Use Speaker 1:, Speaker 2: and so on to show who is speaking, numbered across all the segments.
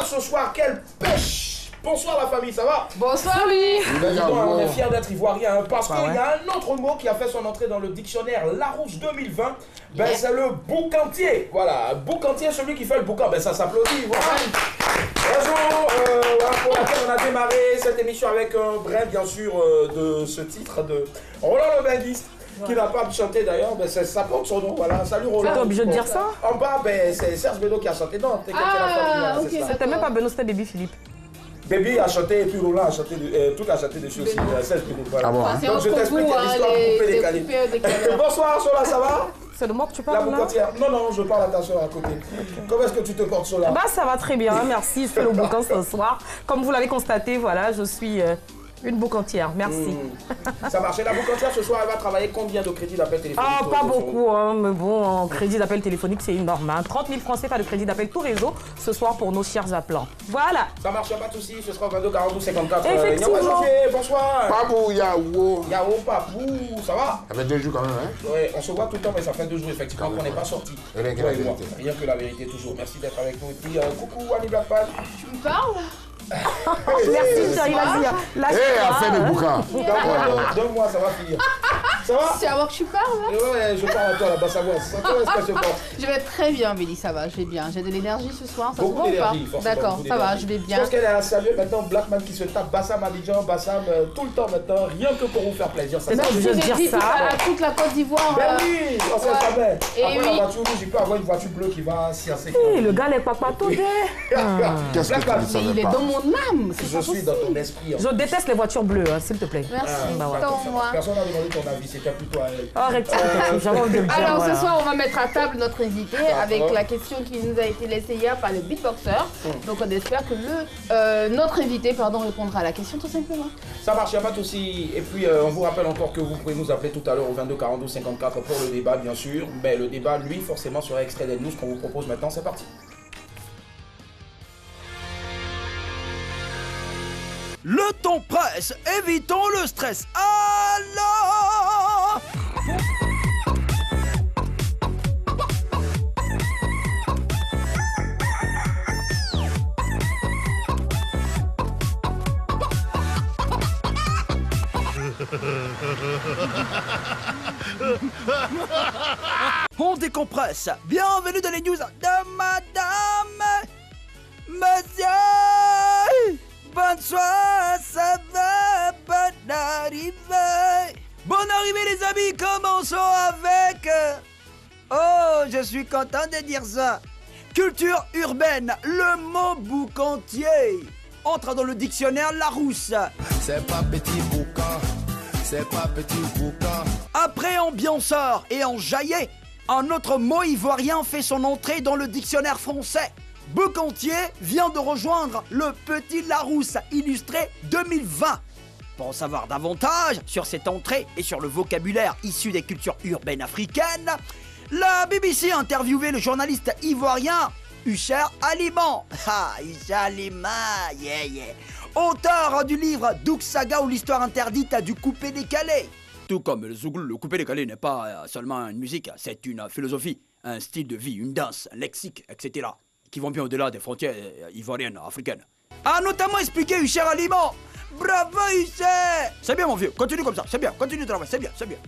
Speaker 1: ce soir, quelle pêche! Bonsoir la famille, ça va?
Speaker 2: Bonsoir lui.
Speaker 1: On est fiers d'être ivoirien parce qu'il y a un autre mot qui a fait son entrée dans le dictionnaire Larousse 2020. Ben, c'est le boucantier. Voilà, boucantier, celui qui fait le boucan. Ben, ça s'applaudit. Voilà. Voilà pour laquelle on a démarré cette émission avec un brin, bien sûr, de ce titre de Roland le Benguiste. Qui n'a pas chanté d'ailleurs, ben ça porte son nom, voilà. Salut Roland.
Speaker 3: T'es obligé de dire ça?
Speaker 1: En bas, ben, c'est Serge Beno qui a chanté. Non,
Speaker 2: ok.
Speaker 3: C'était même pas Beno, c'était Baby Philippe.
Speaker 1: Baby a chanté et puis Roland a chanté, tout a chanté dessus aussi. Serge Beno, voilà.
Speaker 4: Ah bon,
Speaker 2: Enfin,
Speaker 1: donc je t'explique l'histoire coupée décalée. Bonsoir Sola, ça va?
Speaker 3: C'est de moi que tu
Speaker 1: La
Speaker 3: parles là?
Speaker 1: boucantière. Non, je parle à ta soeur à côté. Comment est-ce que tu te portes Sola?
Speaker 3: Bah ça va très bien, merci. Je fais le boucan ce soir. Comme vous l'avez constaté, voilà, je suis une boucantière. Merci.
Speaker 1: Ça marche. La boucantière ce soir, elle va travailler combien de crédits d'appel téléphonique?
Speaker 3: Ah, pas beaucoup, hein, mais bon, en crédit d'appel téléphonique, c'est énorme. Hein. 30 000 francs CFA de crédit d'appel tout réseau ce soir pour nos chers appelants. Voilà.
Speaker 1: Ça marche, pas de soucis. Ce sera au 22 42 54.
Speaker 3: Effectivement.
Speaker 1: Bonsoir.
Speaker 4: Papou, Yao.
Speaker 1: Yao, papou, ça va?
Speaker 4: Ça fait 2 jours quand même, hein?
Speaker 1: Ouais, on se voit tout le temps, mais ça fait 2 jours effectivement qu'on n'est pas sorti.
Speaker 4: Rien que la vérité.
Speaker 1: Rien que la vérité, toujours. Merci d'être avec nous. Et puis, coucou, Annie Blackpad.
Speaker 2: Tu me parles?
Speaker 3: Merci, chérie, vas-y.
Speaker 4: Affaire de boucan.
Speaker 1: Deux mois, ça va finir. Ça va?
Speaker 2: C'est à moi que tu parles là?
Speaker 1: Ouais, je parle à toi là-bas, ça va. Comment est-ce que je porte?
Speaker 2: Je vais très bien, Mélie, ça va, je vais bien. J'ai de l'énergie ce soir, ça se
Speaker 1: Beaucoup
Speaker 2: voit ou pas?
Speaker 1: d'énergie, forcément.
Speaker 2: D'accord, ça va, je vais
Speaker 1: Je
Speaker 2: bien.
Speaker 1: pense qu'elle est à saluer maintenant Blackman qui se tape Bassam Abidjan, Bassam tout le temps maintenant, rien que pour vous faire plaisir. Ça,
Speaker 3: C'est
Speaker 1: ça.
Speaker 3: ça, je veux
Speaker 2: J'ai
Speaker 3: dire
Speaker 2: dit
Speaker 3: ça.
Speaker 2: à toute la Côte d'Ivoire.
Speaker 1: Ben oui, on sait jamais.
Speaker 2: Et
Speaker 1: Après la
Speaker 2: oui.
Speaker 1: voiture rouge, il peut avoir une voiture bleue qui va sciencer.
Speaker 3: Hey, le gars, les papas tout
Speaker 4: Qu'est-ce que tu ne
Speaker 2: Mais
Speaker 4: savais
Speaker 2: il est
Speaker 4: pas?
Speaker 2: dans mon âme, c'est
Speaker 1: Je
Speaker 2: pas
Speaker 1: suis dans
Speaker 2: possible.
Speaker 1: ton esprit.
Speaker 3: Je déteste les voitures bleues, hein, s'il te plaît.
Speaker 2: Merci,
Speaker 3: bah ouais.
Speaker 2: tant moi.
Speaker 1: Personne n'a demandé ton avis, c'était plutôt à elle.
Speaker 3: Arrête, j'avais envie de le dire.
Speaker 2: Alors
Speaker 3: voilà.
Speaker 2: ce soir, on va mettre à table notre invité avec la question qui nous a été laissée hier par le beatboxer. Donc on espère que notre invité répondra à la question tout simplement.
Speaker 1: Ça marche, il n'y a pas de souci. Et puis, on vous rappelle encore que vous pouvez nous appeler tout à l'heure au 22 42 54 pour le débat, bien sûr. Mais le débat, lui, forcément, sera extrait des news qu'on vous propose maintenant. C'est parti.
Speaker 5: Le temps presse, évitons le stress. Alors on décompresse. Bienvenue dans les news de Madame Monsieur. Bonsoir, ça va, bonne arrivée. Bonne arrivée les amis, commençons avec... Oh, je suis content de dire ça. Culture urbaine, le mot boucantier entre dans le dictionnaire Larousse.
Speaker 6: C'est pas petit boucan, c'est pas petit boucan.
Speaker 5: Après ambianceur et enjaillé, un autre mot ivoirien fait son entrée dans le dictionnaire français. Boucantier vient de rejoindre le Petit Larousse illustré 2020. Pour en savoir davantage sur cette entrée et sur le vocabulaire issu des cultures urbaines africaines, la BBC a interviewé le journaliste ivoirien Usher Aliman. Ah, Usher Aliman, yeah. Auteur du livre Douk Saga ou l'histoire interdite du coupé-décalé. Tout comme le zouglou, le coupé-décalé n'est pas seulement une musique, c'est une philosophie, un style de vie, une danse, un lexique, etc. qui vont bien au-delà des frontières ivoiriennes, africaines. A notamment expliqué Usher Aliman. Bravo Usher! C'est bien mon vieux, continue comme ça, c'est bien, continue de travailler, c'est bien.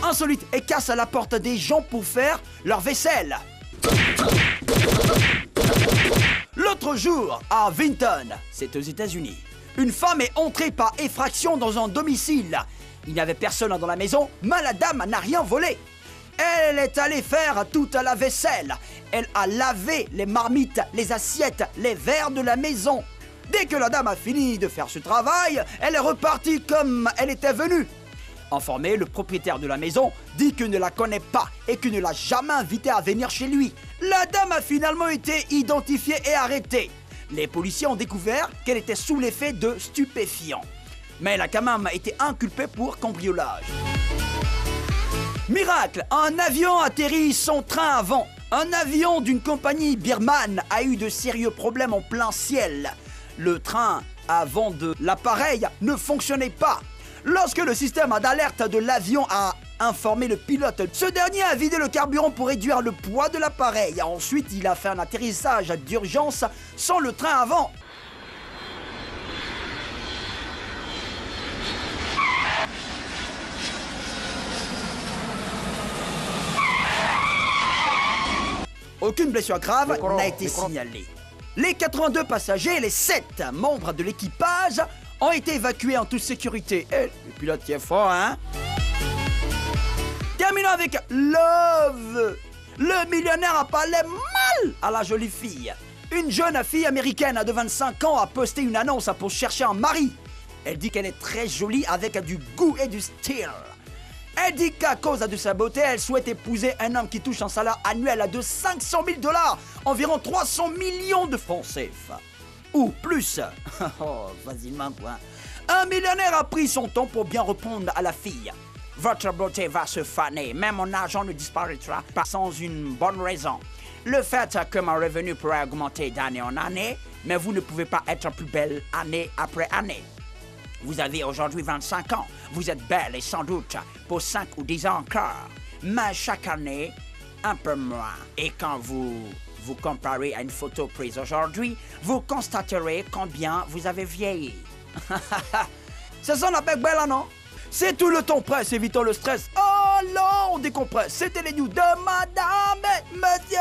Speaker 5: Insolite et casse à la porte des gens pour faire leur vaisselle. L'autre jour, à Vinton, c'est aux États-Unis, une femme est entrée par effraction dans un domicile. Il n'y avait personne dans la maison, mais la dame n'a rien volé. Elle est allée faire toute la vaisselle. Elle a lavé les marmites, les assiettes, les verres de la maison. Dès que la dame a fini de faire ce travail, elle est repartie comme elle était venue. Informé, le propriétaire de la maison dit qu'il ne la connaît pas et qu'il ne l'a jamais invitée à venir chez lui. La dame a finalement été identifiée et arrêtée. Les policiers ont découvert qu'elle était sous l'effet de stupéfiants. Mais elle a quand même été inculpée pour cambriolage. Miracle, un avion atterrit sans train avant. Un avion d'une compagnie birmane a eu de sérieux problèmes en plein ciel. Le train avant de l'appareil ne fonctionnait pas. Lorsque le système d'alerte de l'avion a informé le pilote. Ce dernier a vidé le carburant pour réduire le poids de l'appareil. Ensuite, il a fait un atterrissage d'urgence sans le train avant. Aucune blessure grave n'a été signalée. Les 82 passagers et les 7 membres de l'équipage ont été évacués en toute sécurité. Et le pilote qui est fort, hein? Terminons avec Love. Le millionnaire a parlé mal à la jolie fille. Une jeune fille américaine de 25 ans a posté une annonce pour chercher un mari. Elle dit qu'elle est très jolie avec du goût et du style. Elle dit qu'à cause de sa beauté, elle souhaite épouser un homme qui touche un salaire annuel de 500 000 $, environ 300 millions de francs CFA. Ou plus. Oh, facilement quoi. Un millionnaire a pris son temps pour bien répondre à la fille. Votre beauté va se faner, même mon argent ne disparaîtra pas sans une bonne raison. Le fait que mon revenu pourrait augmenter d'année en année, mais vous ne pouvez pas être plus belle année après année. Vous avez aujourd'hui 25 ans, vous êtes belle et sans doute pour 5 ou 10 ans encore, mais chaque année, un peu moins. Et quand vous comparez à une photo prise aujourd'hui, vous constaterez combien vous avez vieilli. C'est ça la bec belle, là, non? C'est tout le temps presse, évitons le stress. Oh non, on décompresse. C'était les news de Madame et Monsieur.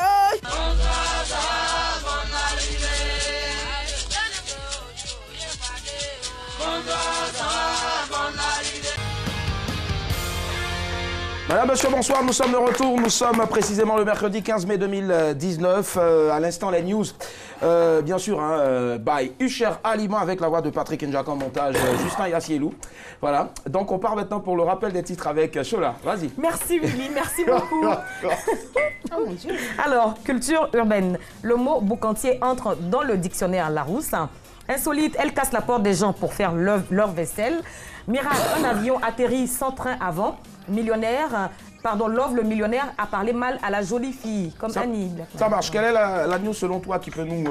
Speaker 1: Madame, monsieur, bonsoir, nous sommes de retour, nous sommes précisément le mercredi 15 mai 2019, à l'instant les news, bien sûr, hein, by Usher Aliment avec la voix de Patrick Njaka en montage, Justin Yassielou, voilà, donc on part maintenant pour le rappel des titres avec Chola, vas-y.
Speaker 3: Merci Willy, merci beaucoup.
Speaker 2: Oh mon Dieu.
Speaker 3: Alors, culture urbaine, le mot boucantier entre dans le dictionnaire Larousse. Insolite, elle casse la porte des gens pour faire leur vaisselle. Miracle, un avion atterrit sans train avant. Millionnaire, pardon, Love, le millionnaire, a parlé mal à la jolie fille, comme Annie.
Speaker 1: Ça marche. Quelle est la news selon toi qui peut nous...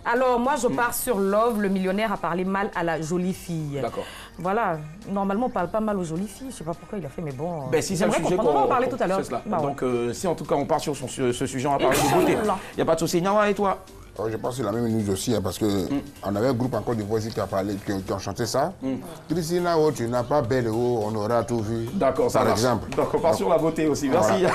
Speaker 3: Alors, moi, je pars sur Love, le millionnaire a parlé mal à la jolie fille.
Speaker 1: D'accord.
Speaker 3: Voilà. Normalement, on ne parle pas mal aux jolies filles. Je ne sais pas pourquoi il a fait, mais bon...
Speaker 1: Ben, si c'est le sujet
Speaker 3: on va en parler tout à l'heure.
Speaker 1: Bah, donc, si en tout cas on part sur ce sujet, on va parler de beauté. Il n'y a pas de souci. Nyawa, et toi?
Speaker 4: Oh, je pense que c'est la même news aussi, hein, parce qu'on avait un groupe encore de voix qui a parlé, qui ont chanté ça. Christina, oh, tu n'as pas belle, oh, on aura tout vu.
Speaker 1: D'accord, ça
Speaker 4: par
Speaker 1: marche.
Speaker 4: exemple.
Speaker 1: Donc on part sur la beauté aussi. Merci,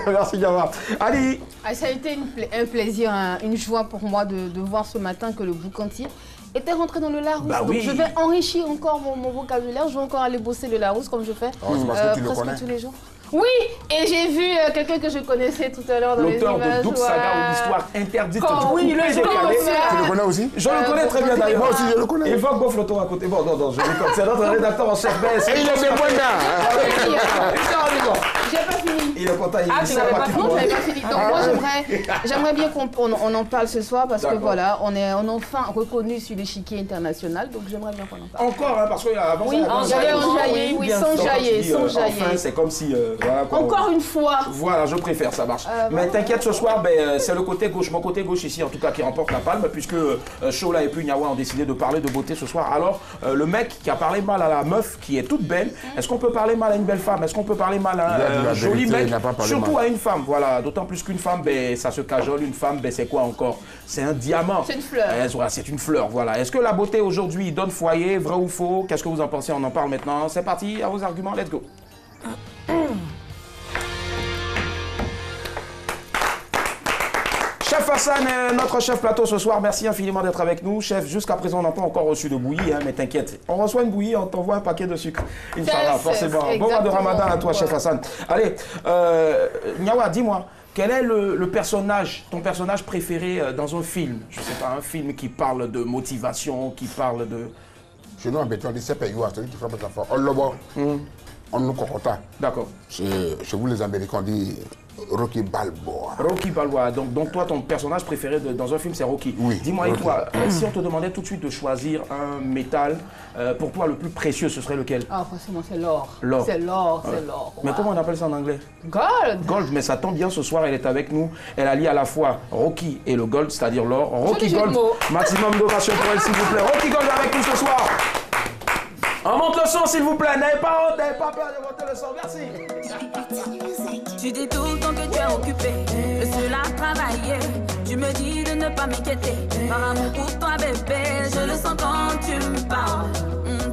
Speaker 1: voilà. Merci Nyawa. Ali.
Speaker 2: Ah, ça a été un plaisir, une joie pour moi de voir ce matin que le boucantier était rentré dans le Larousse.
Speaker 1: Bah
Speaker 2: donc
Speaker 1: oui.
Speaker 2: je vais enrichir encore mon vocabulaire. Je vais encore aller bosser le Larousse comme je fais
Speaker 4: Oh, c'est parce que tu le
Speaker 2: presque
Speaker 4: connais.
Speaker 2: tous les jours. Oui, et j'ai vu quelqu'un que je connaissais tout à l'heure dans les images.
Speaker 1: L'auteur de Doug Saga ou l'histoire interdite
Speaker 2: Comme-
Speaker 1: du
Speaker 2: oui,
Speaker 1: coupé
Speaker 2: le
Speaker 1: décalé.
Speaker 4: Tu le connais aussi?
Speaker 1: Je le connais très bien d'ailleurs.
Speaker 4: Moi aussi, je le connais.
Speaker 1: Et Vogue Gofloto à côté. Bon, non, je déconne. C'est notre rédacteur en chef.
Speaker 4: Et il est bien bon là.
Speaker 2: J'ai pas fini.
Speaker 1: Il est content. Il
Speaker 3: Ah,
Speaker 1: sait
Speaker 3: tu l'avais
Speaker 1: pas
Speaker 3: pas
Speaker 1: qui
Speaker 2: Non,
Speaker 1: prend.
Speaker 2: j'avais pas fini. Donc moi j'aimerais bien qu'on en parle ce soir parce que
Speaker 1: D'accord.
Speaker 2: voilà, on est enfin reconnu sur l'échiquier international, donc j'aimerais bien qu'on en parle.
Speaker 1: Encore, hein, parce qu'avant
Speaker 2: Oui, j'avais enjaillé, oui, sans jaillir, sans
Speaker 1: Enfin,
Speaker 2: jaillir.
Speaker 1: c'est comme si... voilà, quoi,
Speaker 2: Encore une fois.
Speaker 1: Voilà, je préfère, ça marche. Mais t'inquiète, ce soir, c'est le côté gauche, mon côté gauche ici, en tout cas, qui remporte la palme, puisque Chola et puis Nyawa ont décidé de parler de beauté ce soir. Alors, le mec qui a parlé mal à la meuf, qui est toute belle, est-ce qu'on peut parler mal à une belle femme? Est-ce qu'on peut parler mal à
Speaker 4: Il a dit
Speaker 1: un
Speaker 4: la
Speaker 1: joli
Speaker 4: vérité,
Speaker 1: mec?
Speaker 4: il n'a pas parlé
Speaker 1: Surtout
Speaker 4: mal.
Speaker 1: à une femme, voilà. D'autant plus qu'une femme, ça se cajole. Une femme, c'est quoi encore? C'est un diamant.
Speaker 2: C'est une fleur.
Speaker 1: Voilà, c'est une fleur, voilà. Est-ce que la beauté aujourd'hui donne foyer, vrai ou faux? Qu'est-ce que vous en pensez? On en parle maintenant. C'est parti, à vos arguments, let's go. Chef Hassan, notre chef plateau ce soir, merci infiniment d'être avec nous. Chef, jusqu'à présent, on n'a pas encore reçu de bouillie, hein, mais t'inquiète. On reçoit une bouillie, on t'envoie un paquet de sucre. Inch'Allah,
Speaker 2: Chef,
Speaker 1: forcément. Bon mois de
Speaker 2: exactement.
Speaker 1: Ramadan à toi,
Speaker 2: Voilà.
Speaker 1: chef Hassan. Allez, Nyawa, dis-moi, quel est le personnage, ton personnage préféré dans un film? Je sais pas, un film qui parle de motivation, qui parle de...
Speaker 4: Chez nous, en béton, on dit c'est payou, celui qui frappe sa force. On le voit. On nous cocota.
Speaker 1: D'accord.
Speaker 4: Chez vous, les Américains, on dit Rocky Balboa.
Speaker 1: Rocky Balboa. Donc toi, ton personnage préféré dans un film, c'est Rocky.
Speaker 4: Oui,
Speaker 1: Dis-moi, et
Speaker 4: Rocky.
Speaker 1: toi, si on te demandait tout de suite de choisir un métal, pour toi, le plus précieux, ce serait lequel?
Speaker 2: Ah, forcément, c'est l'or.
Speaker 1: L'or.
Speaker 2: C'est l'or, c'est l'or.
Speaker 1: Mais comment on appelle ça en anglais?
Speaker 2: Gold.
Speaker 1: Gold, mais ça tombe bien ce soir, elle est avec nous. Elle allie à la fois Rocky et le Gold, c'est-à-dire l'or. Rocky
Speaker 2: jeu de
Speaker 1: Gold,
Speaker 2: mots.
Speaker 1: maximum d'ovation pour elle, s'il vous plaît. Rocky Gold avec nous ce soir. On monte le son, s'il vous plaît. N'ayez pas honte, n'ayez pas peur de monter le son. Merci.
Speaker 7: Tu dis tout le temps que tu es occupé, que cela a travaillé. Tu me dis de ne pas m'inquiéter. Par amour pour toi, bébé, je le sens quand tu me parles.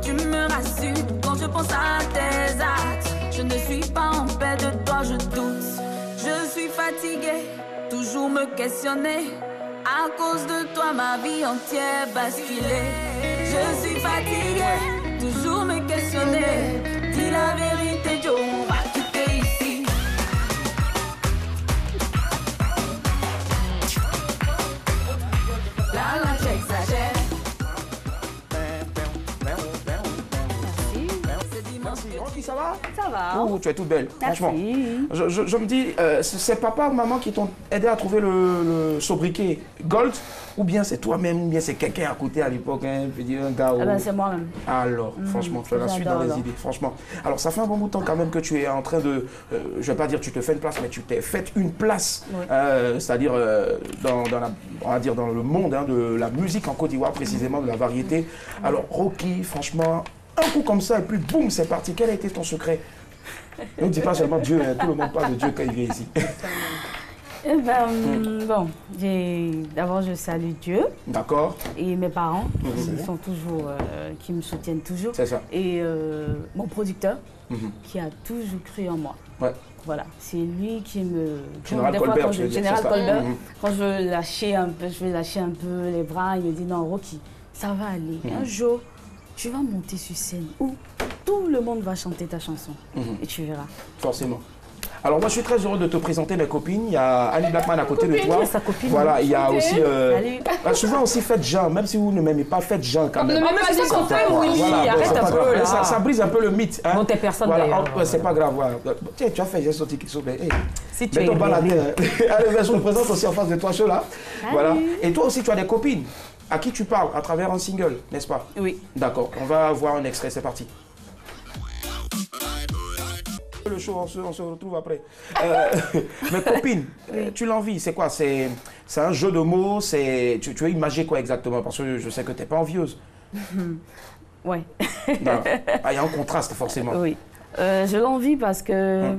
Speaker 7: Tu me rassures quand je pense à tes actes. Je ne suis pas en paix de toi, je doute. Je suis fatiguée, toujours me questionner. À cause de toi, ma vie entière basculée. Je suis fatiguée, toujours me questionner. Dis la vérité, Joe, on va quitter ici. Là, j'exagère.
Speaker 1: Merci. Rocky, ça va?
Speaker 8: Ça va.
Speaker 1: Oh, tu es toute belle,
Speaker 8: Merci.
Speaker 1: franchement. Je me dis, c'est papa ou maman qui t'ont aidé à trouver le sobriquet Gold, ou bien c'est toi-même, ou bien c'est quelqu'un à côté à l'époque, hein, je veux dire, un gars.
Speaker 8: Ah ben, c'est moi-même.
Speaker 1: Alors, franchement, tu as la suite dans les idées, franchement. Alors, ça fait un bon bout de temps quand même que tu es en train de, je vais pas dire tu te fais une place, mais tu t'es fait une place,
Speaker 8: Oui.
Speaker 1: c'est-à-dire on va dire dans le monde hein, de la musique en Côte d'Ivoire, précisément de la variété. Alors, Rocky, franchement, un coup comme ça et puis boum, c'est parti. Quel a été ton secret? Ne dis pas seulement Dieu, hein, tout le monde parle de Dieu quand il vient ici.
Speaker 8: Eh ben, bon, d'abord je salue Dieu
Speaker 1: D'accord?
Speaker 8: et mes parents qui sont toujours, qui me soutiennent toujours.
Speaker 1: C'est ça.
Speaker 8: Et mon producteur qui a toujours cru en moi.
Speaker 1: Ouais.
Speaker 8: Voilà, c'est lui qui me.
Speaker 1: Général
Speaker 8: des fois,
Speaker 1: Colbert,
Speaker 8: quand
Speaker 1: tu veux dire,
Speaker 8: Général
Speaker 1: c'est ça.
Speaker 8: Colbert, quand je veux lâcher un peu les bras, il me dit non, Rocky, ça va aller. Un jour, tu vas monter sur scène où tout le monde va chanter ta chanson et tu verras.
Speaker 1: Forcément. Alors moi je suis très heureux de te présenter mes copines. Il y a Annie Blackman à côté de toi.
Speaker 3: Qui est sa copine?
Speaker 1: Voilà, il y a aussi
Speaker 8: Salut.
Speaker 1: souvent aussi faites Jean, même si vous ne m'aimez pas, faites Jean quand même.
Speaker 2: Ne m'aimez pas
Speaker 3: c'est
Speaker 2: ça
Speaker 3: qu'on
Speaker 2: qu'on
Speaker 3: fait,
Speaker 2: fait,
Speaker 3: oui.
Speaker 1: Voilà, bon,
Speaker 3: Arrête
Speaker 1: c'est
Speaker 3: un
Speaker 1: pas
Speaker 3: peu,
Speaker 1: grave.
Speaker 3: là.
Speaker 1: Ça brise un peu le mythe. Hein.
Speaker 3: Bon, t'es personne
Speaker 1: Voilà,
Speaker 3: d'ailleurs.
Speaker 1: c'est pas grave. Voilà. Tiens, tu as fait, j'ai sorti quelque chose. Hey,
Speaker 3: Si tu
Speaker 1: mets
Speaker 3: es
Speaker 1: ton bas la
Speaker 3: énervé.
Speaker 1: terre. Allez, je me présente aussi en face de toi, chaud là. Voilà. Et toi aussi, tu as des copines à qui tu parles à travers un single, n'est-ce pas?
Speaker 8: Oui.
Speaker 1: D'accord, on va voir un extrait, c'est parti. Le show, on se retrouve après. Mes copines, tu l'envies, c'est quoi? C'est un jeu de mots, tu veux imager quoi exactement? Parce que je sais que tu n'es pas envieuse.
Speaker 8: Ouais.
Speaker 1: Non. Ah, il y a un contraste forcément.
Speaker 8: Oui. Je l'envie parce que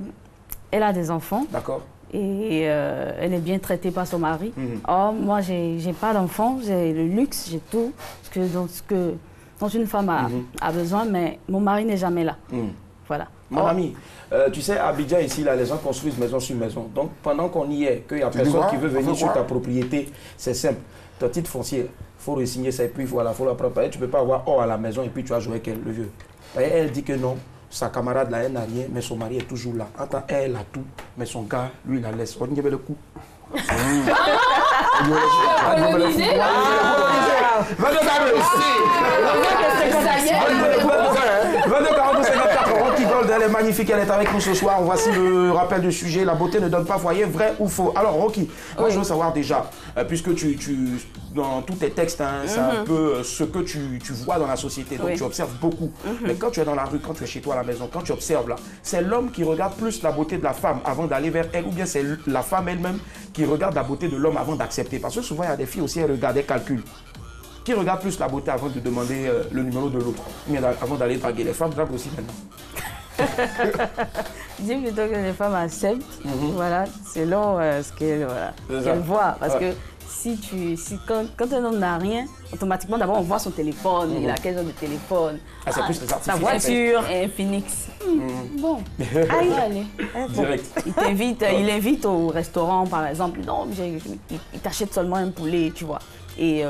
Speaker 8: elle a des enfants.
Speaker 1: D'accord.
Speaker 8: Et elle est bien traitée par son mari. Or, moi, j'ai pas d'enfant, j'ai le luxe, j'ai tout ce que dont une femme a besoin, mais mon mari n'est jamais là. Voilà.
Speaker 1: Mon ami, tu sais, à Abidjan, ici, là, les gens construisent maison sur maison. Donc, pendant qu'on y est, qu'il n'y a personne qui veut venir sur ta propriété, c'est simple. Ton titre foncier, il faut re-signer ça et puis voilà, il faut la préparer. Tu ne peux pas avoir or à la maison et puis tu vas jouer avec elle, le vieux. Et elle dit que non, sa camarade là, elle n'a rien, mais son mari est toujours là. Attends, elle a tout, mais son gars, lui, il la laisse. On y avait le coup. Rocky Gold, elle est magnifique, elle est avec nous ce soir. Voici le rappel du sujet. La beauté ne donne pas foyer, vrai ou faux? Alors Rocky, moi je veux savoir déjà, puisque dans tous tes textes, hein, c'est un peu ce que tu vois dans la société, donc tu observes beaucoup. Mais quand tu es dans la rue, quand tu es chez toi à la maison, quand tu observes là, c'est l'homme qui regarde plus la beauté de la femme avant d'aller vers elle, ou bien c'est la femme elle-même qui regarde la beauté de l'homme avant d'accepter? Parce que souvent il y a des filles aussi, elles regardent, elles calculent. Qui regarde plus la beauté avant de demander le numéro de l'autre, mais avant d'aller draguer? Les femmes draguent aussi maintenant.
Speaker 8: Je dis plutôt que les femmes acceptent, voilà, selon ce qu'elles voient. Parce que quand un homme n'a rien, automatiquement, d'abord, on voit son téléphone, il a quel genre de téléphone.
Speaker 1: Ah, c'est plus les artifices.
Speaker 8: Sa voiture, un Phoenix. Bon, allez.
Speaker 1: Direct.
Speaker 8: Il invite au restaurant, par exemple. Non, il t'achète seulement un poulet, tu vois. Et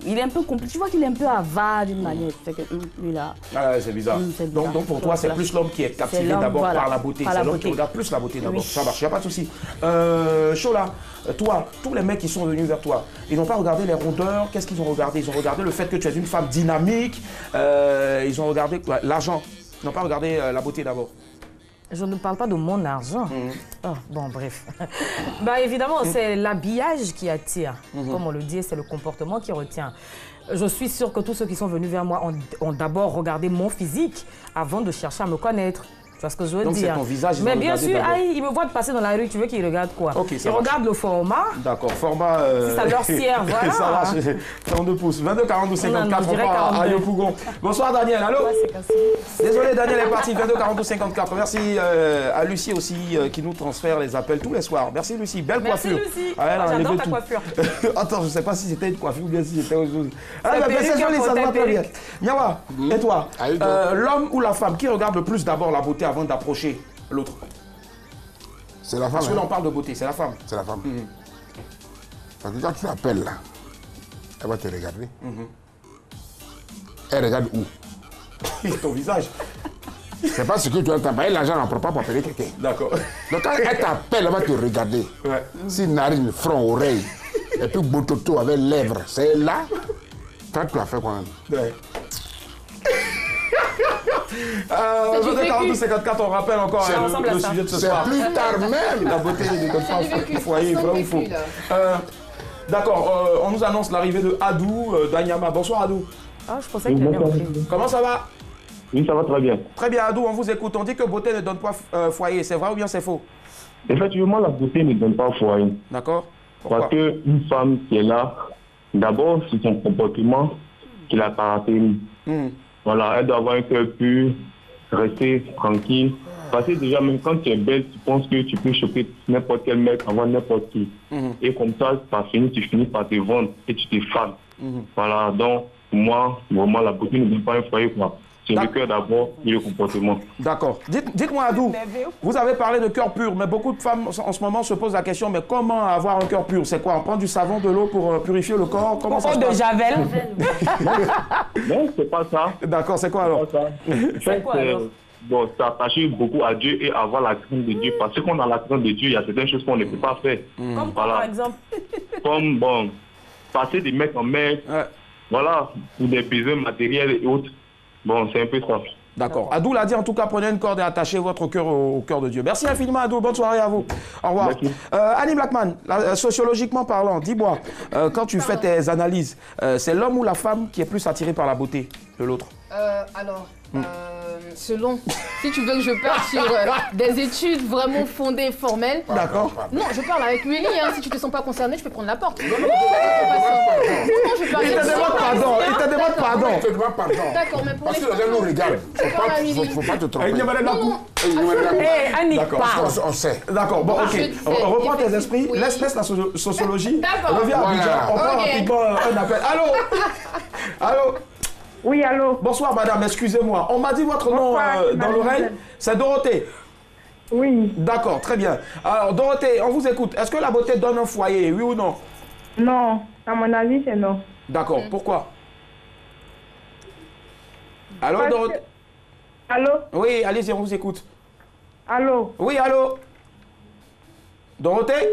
Speaker 8: il est un peu compliqué. Tu vois qu'il est un peu avare d'une manière. Fait que lui là.
Speaker 1: Ah, c'est bizarre. Donc pour toi, c'est plus l'homme qui est captivé d'abord par la beauté. C'est l'homme qui regarde plus la beauté d'abord. Ça marche, il n'y a pas de souci. Chola, toi, tous les mecs qui sont venus vers toi, ils n'ont pas regardé les rondeurs. Qu'est-ce qu'ils ont regardé? Ils ont regardé le fait que tu es une femme dynamique. Ils ont regardé l'argent. Ils n'ont pas regardé la beauté d'abord.
Speaker 3: Je ne parle pas de mon argent. Oh, bon, bref. Bah, évidemment, c'est l'habillage qui attire. Comme on le dit, c'est le comportement qui retient. Je suis sûre que tous ceux qui sont venus vers moi ont d'abord regardé mon physique avant de chercher à me connaître. Tu vois ce que je veux
Speaker 1: Donc,
Speaker 3: dire?
Speaker 1: c'est ton visage, il
Speaker 3: Mais
Speaker 1: va
Speaker 3: bien
Speaker 1: regarder
Speaker 3: sûr,
Speaker 1: d'abord.
Speaker 3: il me voit passer dans la rue, tu veux qu'il regarde quoi?
Speaker 1: Ok, ça
Speaker 3: il
Speaker 1: marche.
Speaker 3: regarde le format.
Speaker 1: D'accord, format...
Speaker 3: Si ça leur sert, voilà.
Speaker 1: Ça marche, 32 pouces. 22 42 54,
Speaker 3: Non, je
Speaker 1: on
Speaker 3: dirais
Speaker 1: part à
Speaker 3: 42.
Speaker 1: Yopougon. Bonsoir Daniel, allô?
Speaker 3: Ouais, c'est cassé.
Speaker 1: Désolé Daniel est parti, 22 42 54. Merci à Lucie aussi qui nous transfère les appels tous les soirs. Merci Lucie, belle
Speaker 3: Merci
Speaker 1: coiffure.
Speaker 3: Lucie.
Speaker 1: Ah, elle a
Speaker 3: J'adore
Speaker 1: enlevé
Speaker 3: ta
Speaker 1: tout.
Speaker 3: coiffure.
Speaker 1: Attends, je ne sais pas si c'était une coiffure ou bien si c'était autre chose. Ah,
Speaker 3: C'est
Speaker 1: mais
Speaker 3: perruque,
Speaker 1: c'est joli, ça se
Speaker 3: c'est
Speaker 1: voit très bien.
Speaker 3: perruque.
Speaker 1: Nyawa, et toi,
Speaker 4: Ah, oui,
Speaker 1: l'homme ou la femme, qui regarde le plus d'abord la beauté avant d'approcher l'autre?
Speaker 4: C'est la femme.
Speaker 1: Parce que là, on
Speaker 4: hein.
Speaker 1: parle de beauté, c'est la femme.
Speaker 4: C'est la femme. Parce que quand tu l'appelles là, elle va te regarder. Elle regarde où?
Speaker 1: Ton visage.
Speaker 4: C'est pas ce que tu entends. Elle, l'argent n'en prend pas pour appeler quelqu'un.
Speaker 1: D'accord.
Speaker 4: Donc quand elle t'appelle, elle va te regarder.
Speaker 1: Ouais.
Speaker 4: Si narine, front, oreille, et puis bototo avec lèvres, c'est là. Toi, tu as fait quoi même?
Speaker 1: Ouais.
Speaker 2: du vécu.
Speaker 1: 42 54, on rappelle encore
Speaker 4: C'est
Speaker 3: ensemble à
Speaker 1: le
Speaker 3: ça.
Speaker 1: sujet de ce
Speaker 4: C'est
Speaker 1: soir.
Speaker 4: plus tard même.
Speaker 1: La beauté ne donne
Speaker 2: C'est du vécu,
Speaker 1: pas foyer,
Speaker 2: sans
Speaker 1: vrai ou
Speaker 2: vécu,
Speaker 1: faux?
Speaker 2: là.
Speaker 1: D'accord, on nous annonce l'arrivée de Adou d'Anyama. Bonsoir Adou.
Speaker 3: Ah, je pensais qu'il allait rentrer.
Speaker 1: Comment ça va?
Speaker 9: Oui, ça va très bien.
Speaker 1: Très bien Adou, on vous écoute. On dit que beauté ne donne pas foyer. C'est vrai ou bien c'est faux?
Speaker 9: Effectivement, la beauté ne donne pas foyer.
Speaker 1: D'accord. Pourquoi?
Speaker 9: Parce qu'une femme qui est là, d'abord, c'est son comportement qui la caractérise. Voilà, elle doit avoir un cœur pur, rester tranquille. Parce que déjà, même quand tu es belle, tu penses que tu peux choquer n'importe quel mec avant n'importe qui. Et comme ça tu finis par te vendre et tu te fans. Voilà, donc, pour moi, vraiment, la beauté ne donne pas un foyer, quoi. C'est le cœur d'abord et le comportement.
Speaker 1: D'accord. Dites-moi Adou, vous avez parlé de cœur pur, mais beaucoup de femmes en ce moment se posent la question, mais comment avoir un cœur pur? C'est quoi? On prend du savon, de l'eau pour purifier le corps? Comment ça se
Speaker 3: de
Speaker 1: passe?
Speaker 3: Javel.
Speaker 9: Non, c'est pas ça.
Speaker 1: D'accord, c'est quoi alors?
Speaker 9: C'est pas ça. En fait,
Speaker 3: quoi, alors?
Speaker 9: bon, s'attacher beaucoup à Dieu et avoir la crainte de Dieu. Parce que quand on a la crainte de Dieu, il y a certaines choses qu'on ne peut pas faire.
Speaker 3: Comme quoi, par exemple?
Speaker 9: Comme, bon, passer des mecs en mer, voilà, pour des besoins matériels et autres. Bon, c'est un peu ça.
Speaker 1: D'accord. Adou l'a dit, en tout cas, prenez une corde et attachez votre cœur au cœur de Dieu. Merci infiniment, Adou. Bonne soirée à vous. Au revoir. Annie Blackman, sociologiquement parlant, dis-moi, quand tu fais tes analyses, c'est l'homme ou la femme qui est plus attiré par la beauté de l'autre?
Speaker 2: Selon, si tu veux que je parle sur des études vraiment fondées, formelles.
Speaker 1: D'accord.
Speaker 2: Non, je parle avec Willy, hein. Si tu te sens pas concerné, je peux prendre la porte. Non, non, je parle
Speaker 1: Il te demande pardon, il te demande pardon.
Speaker 4: Je te demande pardon.
Speaker 2: D'accord, mais pour
Speaker 4: Parce
Speaker 2: les
Speaker 4: que les gens nous regardent. Faut pas te tromper.
Speaker 3: Annie,
Speaker 1: D'accord.
Speaker 3: parle.
Speaker 4: On sait.
Speaker 1: D'accord, bon, ok.
Speaker 2: Je sais,
Speaker 1: Reprends tes esprits,
Speaker 2: oui.
Speaker 1: laisse la sociologie.
Speaker 2: D'accord.
Speaker 1: Reviens à Abidjan,
Speaker 4: Voilà.
Speaker 1: on prend
Speaker 2: Ok.
Speaker 1: rapidement un appel. Allô? Allô?
Speaker 10: Oui, allô?
Speaker 1: Bonsoir madame, excusez-moi. On m'a dit votre nom
Speaker 10: Bonsoir,
Speaker 1: dans
Speaker 10: madame.
Speaker 1: l'oreille. C'est Dorothée.
Speaker 10: Oui.
Speaker 1: D'accord, très bien. Alors Dorothée, on vous écoute. Est-ce que la beauté donne un foyer, oui ou non?
Speaker 10: Non, à mon avis, c'est non.
Speaker 1: D'accord, pourquoi? Allô
Speaker 10: Parce
Speaker 1: Dorothée?
Speaker 10: que- Allô?
Speaker 1: Oui, allez-y, on vous écoute.
Speaker 10: Allô?
Speaker 1: Oui, allô? Dorothée?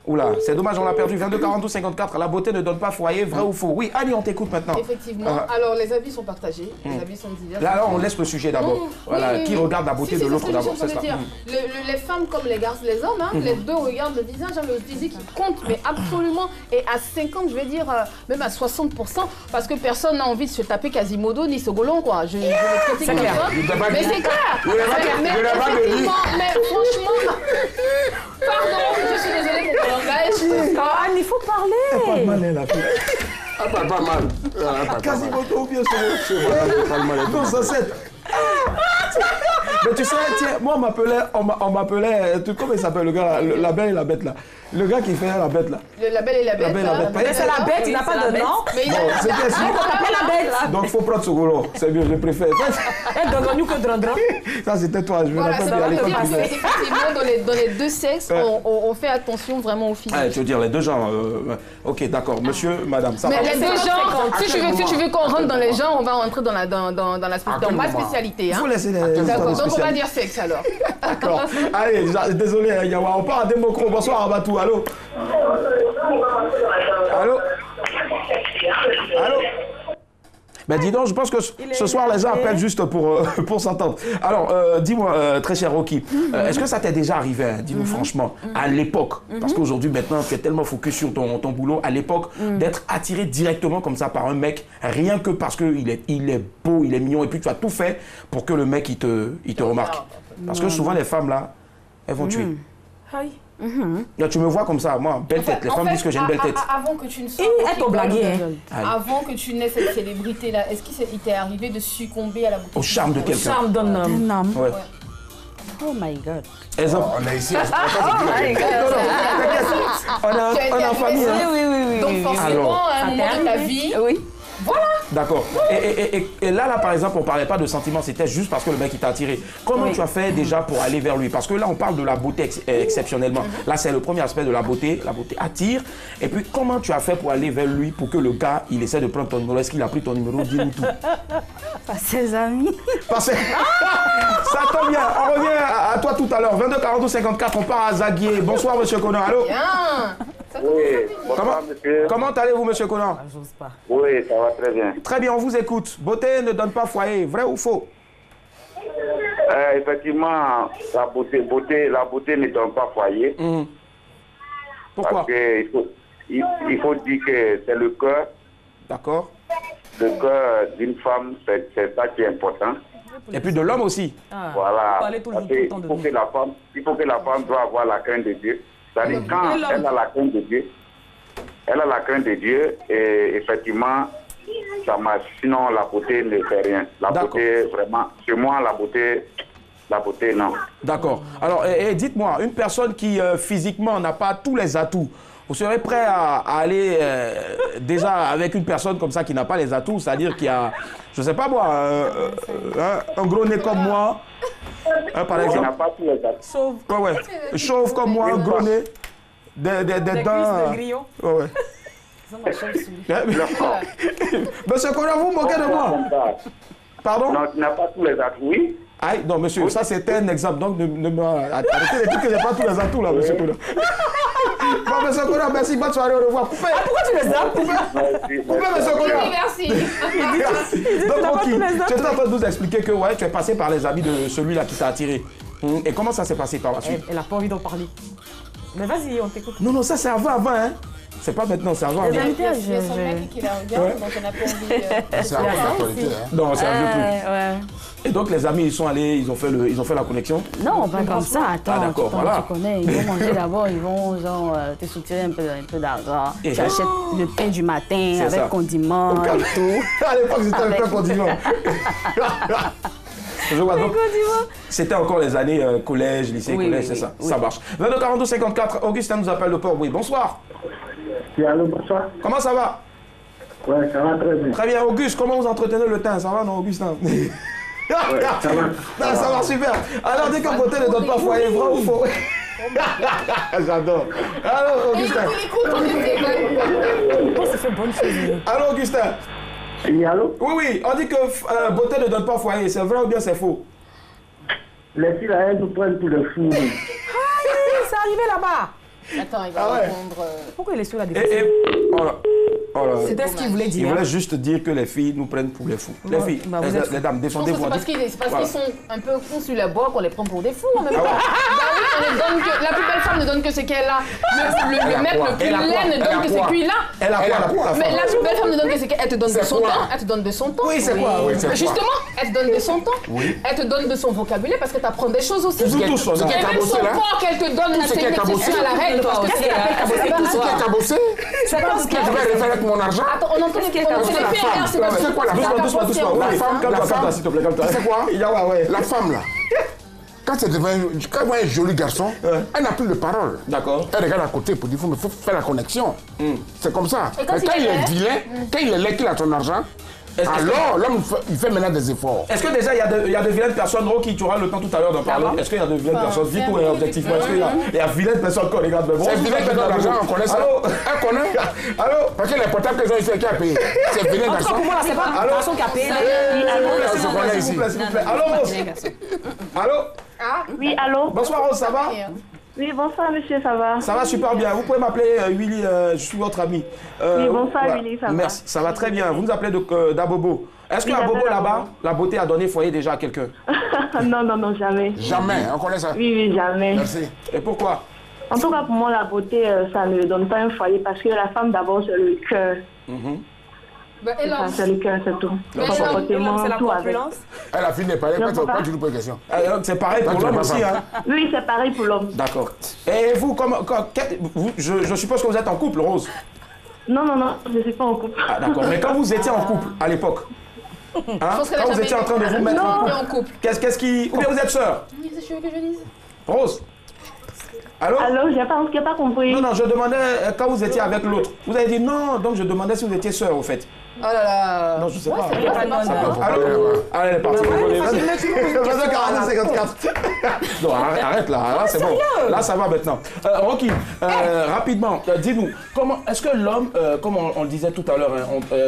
Speaker 1: Oula, c'est dommage, on l'a perdu. 22 42 54. La beauté ne donne pas foyer, vrai ou faux? Oui, Annie, on t'écoute maintenant.
Speaker 2: Effectivement. Alors, les avis sont partagés. Les avis sont divers.
Speaker 1: Là, on laisse le sujet d'abord. Voilà,
Speaker 2: Oui,
Speaker 1: qui
Speaker 2: oui.
Speaker 1: regarde la beauté
Speaker 2: Si,
Speaker 1: de
Speaker 2: si,
Speaker 1: l'autre
Speaker 2: c'est
Speaker 1: d'abord,
Speaker 2: ce que
Speaker 1: c'est
Speaker 2: je
Speaker 1: ça.
Speaker 2: voulais dire. Les femmes comme les garçons, les hommes, hein, les deux regardent le visage, hein, le physique compte, mais absolument. Et à 50, je vais dire, même à 60%, parce que personne n'a envie de se taper Quasimodo ni Sogolon, quoi. Je le critique comme ça. Mais c'est clair. Mais effectivement, mais franchement, pardon, je suis désolée pour mon langage.
Speaker 3: Anne, il faut parler.
Speaker 1: La fille.
Speaker 4: Ah, pas mal.
Speaker 1: Quasimodo ou bien ce non, ça c'est. Mais tu sais, tiens, moi on m'appelait, comment il s'appelle le gars, la belle et la bête là. Le gars qui fait la bête là.
Speaker 2: La belle et la bête.
Speaker 1: La belle et la bête.
Speaker 3: Mais c'est la bête, il n'a pas de nom.
Speaker 2: Mais il
Speaker 1: Bon,
Speaker 2: a
Speaker 1: c'est bien sûr.
Speaker 3: On l'appelle la bête.
Speaker 1: Donc faut prendre ce golo, c'est mieux, je préfère.
Speaker 3: Elle donne nous que drandran.
Speaker 1: Ça c'était toi, je me
Speaker 2: Voilà,
Speaker 1: rappelle
Speaker 2: ça
Speaker 1: bien à
Speaker 2: veut
Speaker 1: l'époque.
Speaker 2: dire
Speaker 1: tu disais.
Speaker 2: qu'effectivement, dans les deux sexes, on fait attention vraiment au physique.
Speaker 1: Ah, tu veux dire les deux genres. Ok, d'accord, monsieur, madame, ça
Speaker 2: Mais
Speaker 1: va.
Speaker 2: les deux genres, si tu veux qu'on rentre dans les genres, on va rentrer dans ma spécialité.
Speaker 1: Il faut
Speaker 2: Hein.
Speaker 1: laisser les
Speaker 2: D'accord, donc on va
Speaker 1: spécialistes.
Speaker 2: dire sexe alors.
Speaker 1: D'accord. Allez, désolé, Yawa, on part à Democro. Bonsoir, Abatou. Allô? Allô? Allô? Ben dis donc, je pense que ce soir, les gens appellent juste pour s'entendre. Alors, dis-moi, très cher Rocky, est-ce que ça t'est déjà arrivé, hein, dis-nous franchement, à l'époque, parce qu'aujourd'hui, maintenant, tu es tellement focus sur ton boulot, à l'époque, d'être attiré directement comme ça par un mec, rien que parce qu'il est beau, il est mignon, et puis tu as tout fait pour que le mec, il te remarque. Parce que souvent, les femmes, là, elles vont tuer.
Speaker 3: Aïe.
Speaker 1: Là, tu me vois comme ça, moi, belle tête. Les femmes disent que j'ai une belle tête.
Speaker 2: Avant que tu ne sois...
Speaker 3: Elle t'a blagué, hein.
Speaker 2: Avant que tu n'aies cette célébrité-là, est-ce qu'il t'est arrivé de succomber à la beauté?
Speaker 1: Au charme de
Speaker 3: Au
Speaker 1: quelqu'un.
Speaker 3: charme d'un homme.
Speaker 1: Ouais.
Speaker 8: Oh my God.
Speaker 1: Exemple.
Speaker 4: On est ici.
Speaker 1: On est en famille. Hein.
Speaker 8: Oui.
Speaker 2: Donc forcément, à un moment de ta vie...
Speaker 8: Oui.
Speaker 2: Voilà.
Speaker 1: D'accord. Et là, par exemple, on ne parlait pas de sentiments, c'était juste parce que le mec il t'a attiré. Comment tu as fait déjà pour aller vers lui? Parce que là, on parle de la beauté exceptionnellement. Là, c'est le premier aspect de la beauté. La beauté attire. Et puis, comment tu as fait pour aller vers lui pour que le gars, il essaie de prendre ton numéro? Est-ce qu'il a pris ton numéro? Dis-nous tout.
Speaker 8: Par ses amis.
Speaker 1: Ça tombe bien. On revient à toi tout à l'heure. 22 42 54, on part à Zaguier. Bonsoir, monsieur Conan. Allô?
Speaker 2: Bien.
Speaker 11: Oui, bonsoir, monsieur.
Speaker 1: Comment allez-vous, monsieur Conan?
Speaker 3: J'ose pas.
Speaker 11: Oui, ça va très bien.
Speaker 1: Très bien, on vous écoute. Beauté ne donne pas foyer, vrai ou faux?
Speaker 11: Effectivement, la beauté ne donne pas foyer.
Speaker 1: Pourquoi?
Speaker 11: Parce qu'il faut dire que c'est le cœur.
Speaker 1: D'accord.
Speaker 11: Le cœur d'une femme, c'est ça qui est important.
Speaker 1: Et puis de l'homme aussi.
Speaker 11: Voilà. Il faut que la femme doit avoir la crainte de Dieu. C'est-à-dire quand elle a la crainte de Dieu, et effectivement, ça marche. Sinon, la beauté ne fait rien. La beauté, vraiment, chez moi, la beauté, non. D'accord.
Speaker 1: Alors, dites-moi, une personne qui physiquement n'a pas tous les atouts, vous serez prêt à aller déjà avec une personne comme ça qui n'a pas les atouts, c'est-à-dire qui a, je sais pas moi, un gros nez comme moi, par exemple.
Speaker 11: N'a pas tous les atouts.
Speaker 1: Chauve comme moi, un gros nez, des dents. Monsieur Conan, vous moquez de moi? Pardon?
Speaker 11: Non, tu n'as pas tous les atouts, oui.
Speaker 1: Aïe, non, monsieur, ça c'était un exemple, donc arrêtez les trucs que j'ai pas tous les atouts là, monsieur Conan. Bon, monsieur Conan, merci, bonne soirée, au revoir. Coupez. Pourquoi tu les as? Coupez, monsieur Conan.
Speaker 2: Merci.
Speaker 1: Donc, Rocky, tu es en train de nous expliquer que ouais, tu es passé par les amis de celui-là qui t'a attiré. Et comment ça s'est passé par la suite?
Speaker 3: Elle a pas envie d'en parler. Mais vas-y, on t'écoute.
Speaker 1: Non, ça c'est avant, hein. C'est pas maintenant, c'est avant.
Speaker 2: Il y a son mec qui la regarde, donc on n'a pas envie.
Speaker 4: C'est avant l'actualité, hein.
Speaker 1: Non, c'est un vieux truc.
Speaker 8: Ouais.
Speaker 1: Et donc les amis, ils sont allés, ils ont fait la connexion?
Speaker 8: Non, pas comme ça, attends.
Speaker 1: Ah, d'accord, voilà.
Speaker 8: Tu connais, ils vont manger d'abord, ils vont genre, te soutirer un peu d'argent. Tu achètes le pain du matin avec condiments et tout.
Speaker 1: À l'époque, c'était le pain condiment. Je vois, donc, c'était encore les années collège, lycée, collège, c'est ça. Ça marche. 22 42 54, Augustin nous appelle de Port-Louis. Bonsoir.
Speaker 12: Allô, bonsoir.
Speaker 1: Comment ça va?
Speaker 12: Ouais, ça va très bien.
Speaker 1: Très bien, Auguste, comment vous entretenez le teint? Ça va, non, Augustin?
Speaker 12: Ouais, ça va.
Speaker 1: Non, ça va super. Alors, dès que beauté ne donne pas foyer, vrai ou faux? J'adore. Alors, Augustin.
Speaker 3: Ça fait bonne chose.
Speaker 1: Alors, Augustin.
Speaker 12: Oui, allô?
Speaker 1: Oui, on dit que beauté ne donne pas foyer. C'est vrai ou bien c'est faux?
Speaker 12: Les filles, là, elles nous prennent pour le fou.
Speaker 3: Aïe, c'est arrivé là-bas.
Speaker 2: Attends, il va répondre.
Speaker 3: Pourquoi il est sur la défense? C'était ce qu'il voulait dire.
Speaker 1: Il voulait juste dire que les filles nous prennent pour les fous. Les filles, les dames, défendez-vous.
Speaker 2: C'est parce qu'ils sont un peu cons sur la bois qu'on les prend pour des fous en même temps. La plus belle femme ne donne que ce qu'elle a. Le mec le plus laid ne donne que ce qu'il a.
Speaker 1: Elle a quoi?
Speaker 2: Mais la plus belle femme ne donne que ce qu'elle te donne de son temps. Elle te donne de son temps.
Speaker 1: Oui, c'est quoi?
Speaker 2: Justement, elle te donne de son temps. Elle te donne de son vocabulaire parce que tu apprends des choses aussi. Et même son corps qu'elle te donne, c'est une exception à la règle. Parce que c'est
Speaker 4: la cabossé.
Speaker 2: C'est pas ce
Speaker 4: que tu vas refaire avec mon argent.
Speaker 2: Attends, on entend les filles, c'est pas
Speaker 4: c'est quoi la femme?
Speaker 1: Doucement.
Speaker 4: La femme,
Speaker 1: s'il te plaît, calme-toi.
Speaker 4: C'est quoi? La femme là. Quand elle voit un joli garçon, elle n'a plus de parole.
Speaker 1: D'accord.
Speaker 4: Elle regarde à côté pour dire, il faut faire la connexion. C'est comme ça. Mais quand il est vilain, quand il est laid, qu'il a ton argent, alors l'homme il fait maintenant des efforts.
Speaker 1: Est-ce que déjà il y a de vilaines personnes, Rocky, tu auras le temps tout à l'heure d'en parler? Est-ce qu'il y a de vilaines personnes? Dis-toi objectivement. Est-ce qu'il y a vilaines personnes qu'on regarde?
Speaker 4: C'est vilaines personnes d'argent, on connaît ça. Elle connaît. Allô? Parce que les portables qu'ils ont ici, qui a payé? C'est vilaines personnes.
Speaker 3: Pour moi, c'est pas un garçon qui a payé.
Speaker 1: S'il vous plaît. Allô, Rose? Allô?
Speaker 10: Oui, allô?
Speaker 1: Bonsoir, Rose, ça va?
Speaker 10: Oui, bonsoir, monsieur, ça va?
Speaker 1: Ça va super bien. Vous pouvez m'appeler Willy, je suis votre ami.
Speaker 10: Oui, bonsoir, Willy, ça va?
Speaker 1: Merci, ça va très bien. Vous nous appelez d'Abobo. Est-ce qu'à Bobo là-bas, la beauté a donné foyer déjà à quelqu'un?
Speaker 10: Non, jamais.
Speaker 4: Jamais, on connaît ça.
Speaker 10: Oui, jamais.
Speaker 4: Merci.
Speaker 1: Et pourquoi?
Speaker 10: En tout cas, pour moi, la beauté, ça ne donne pas un foyer parce que la femme, d'abord, c'est le cœur.
Speaker 2: Bah, et là,
Speaker 10: C'est le cœur, c'est tout.
Speaker 2: Mais
Speaker 10: Le
Speaker 2: là,
Speaker 10: comportement,
Speaker 3: c'est la
Speaker 10: tout avec.
Speaker 3: corpulence.
Speaker 4: Elle a fini par aller. Pourquoi tu nous poses une question?
Speaker 1: C'est pareil pour l'homme aussi, hein.
Speaker 10: Oui, c'est pareil pour l'homme.
Speaker 1: D'accord. Et vous, je suppose que vous êtes en couple, Rose?
Speaker 10: Non, je ne suis pas en couple.
Speaker 1: Ah, d'accord. Mais quand vous étiez en couple, à l'époque, hein, quand vous étiez en train de vous mettre
Speaker 2: en couple.
Speaker 1: Qu'est-ce qui... Ou bien vous êtes sœurs?
Speaker 2: Oui, c'est sûr que je dise.
Speaker 1: Rose? Allô?
Speaker 10: Allô, j'ai pas compris.
Speaker 1: Non, je demandais quand vous étiez avec l'autre. Vous avez dit non, donc je demandais si vous étiez sœurs, au fait.
Speaker 2: Oh là là.
Speaker 1: Non, je sais pas.
Speaker 2: Allô?
Speaker 1: Allez, elle est partie. 52-54. Non, arrête là. Là, c'est bon. Là, ça va maintenant. Rocky, rapidement, dis-nous, comment est-ce que l'homme, comme on le disait tout à l'heure,